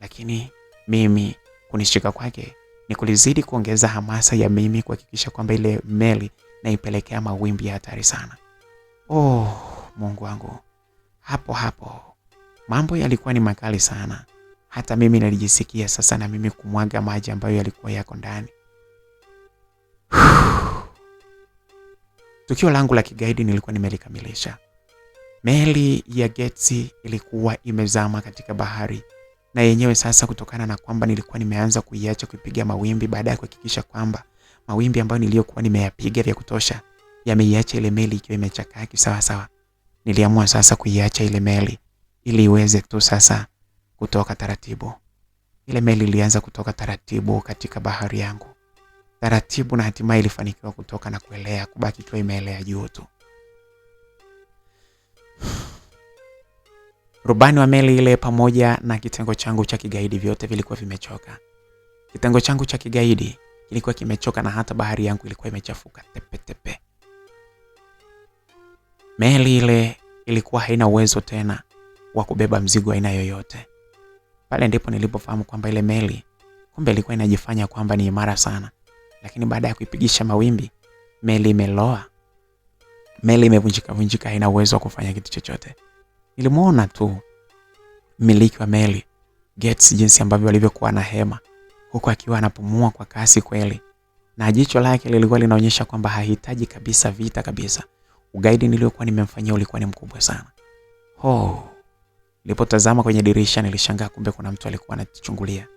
Lakini mimi kunishika kwake ni kulizidi kuongeza hamasa ya mimi kuhakikisha kwamba ile meli naipelekea mawimbi ya hatari sana. Mungu wangu. Hapo mambo yalikuwa ni makali sana. Hata mimi nilijisikia sasa na mimi kumwaga maji ambayo yalikuwa yako ndani. Tukio langu la kigaidi nilikuwa nimelikamilisha. Meli ya Gates ilikuwa imezama katika bahari, na yenyewe sasa kutokana na kwamba nilikuwa nimeanza kuiacha kupiga mawimbi baada ya kuhakikisha kwamba mawimbi ambayo niliyokuwa nimeyapiga vya kutosha yameiacha ile meli ikiwa imechakaa sawa. Niliamua sasa kuiacha ile meli ili iweze tu sasa kutoka taratibu. Ile meli ilianza kutoka taratibu katika bahari yangu. Taratibu, na hatimaye ilifanikiwa kutoka na kuelea, kubaki tu imeelea juu tu. Rubani wa meli ile pamoja na kitengo changu cha kigaidi vyote vilikuwa vimechoka. Kitengo changu cha kigaidi kilikuwa kimechoka na hata bahari yangu ilikuwa imechafuka tepe tepe. Meli ile ilikuwa haina uwezo tena wa kubeba mzigo aina yoyote. Pale ndipo nilipofahamu kwamba ile meli kumbe ilikuwa inajifanya kwamba ni imara sana, lakini baada ya kuipigisha mawimbi, meli imeloa. Meli imevunjika, haina uwezo wa kufanya kitu chochote. Nilimuona tu mmiliki wa meli, Gates, jinsi ambavyo alivyokuwa na hema, huku akiwa anapumua kwa kasi kweli, na jicho lake lilikuwa linaonyesha kwamba hahitaji kabisa vita kabisa. Ugaidi niliokuwa nimemfanyia ulikuwa ni mkubwa sana. Nilipotazama kwenye dirisha nilishangaa kumbe kuna mtu alikuwa anatuchungulia.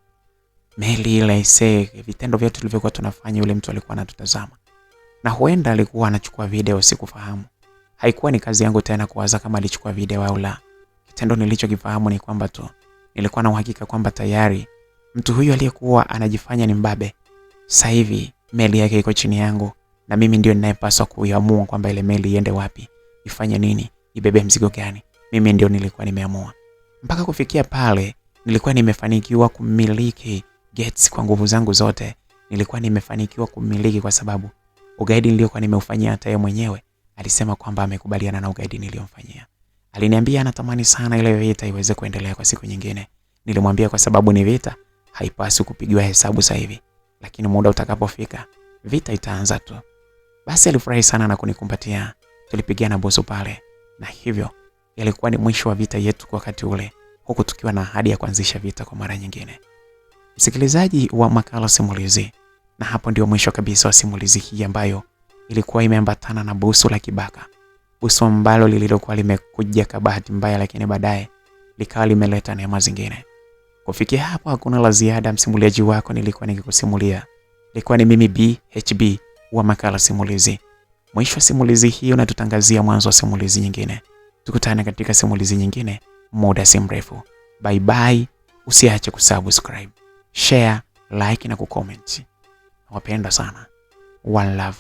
Meli ile vitendo vyetu tulivyokuwa tunafanya, yule mtu alikuwa anatutazama. Na huenda alikuwa anachukua video, sikufahamu. Haikuwa ni kazi yangu tena kuwaza kama alichukua video au la. Kitendo nilichokifahamu ni kwamba tu nilikuwa na uhakika kwamba tayari mtu huyu aliyekuwa anajifanya ni mbabe, sasa hivi meli yake iko chini yangu, na mimi ndio ninayepaswa kuamua kwamba ile meli iende wapi, ifanye nini, ibebe mzigo gani. Mimi ndio nilikuwa nimeamua. Mpaka kufikia pale nilikuwa nimefanikiwa kumiliki Gates kwa nguvu zangu zote. Nilikuwa nimefanikiwa kumiliki kwa sababu ugaidi niliokuwa nimeufanyia hata yeye mwenyewe alisema kwamba amekubaliana na ugaidi niliomfanyia. Aliniambia anatamani sana ile vita iweze kuendelea kwa siku nyingine. Nilimwambia kwa sababu ni vita, haipaswi kupigiwa hesabu sasa hivi, lakini muda utakapofika vita itaanza tu. Basi alifurahi sana na kunikumbatia. Tulipigana busu pale, na hivyo ilikuwa ni mwisho wa vita yetu kwa wakati ule, huku tukiwa na ahadi ya kuanzisha vita kwa mara nyingine. Msikilizaji wa makala simulizi, na hapo ndio mwisho kabisa wa simulizi hii ambayo ilikuwa imeambatana na busu la kibaka. Busu ambalo lililokuwa limekuja kwa bahati mbaya, lakini baadaye likawa limeleta neema zingine. Kufikia hapo hakuna la ziada. Msimuliaji wako nilikuwa nikikusimulia ilikuwa ni mimi BHB wa makala simulizi. Mwisho wa simulizi hii unatutangazia mwanzo wa simulizi nyingine. Tukutane katika simulizi nyingine muda si mrefu. Bye bye. Usiache kusubscribe, share, like na kucomment. Nawapenda sana. One love.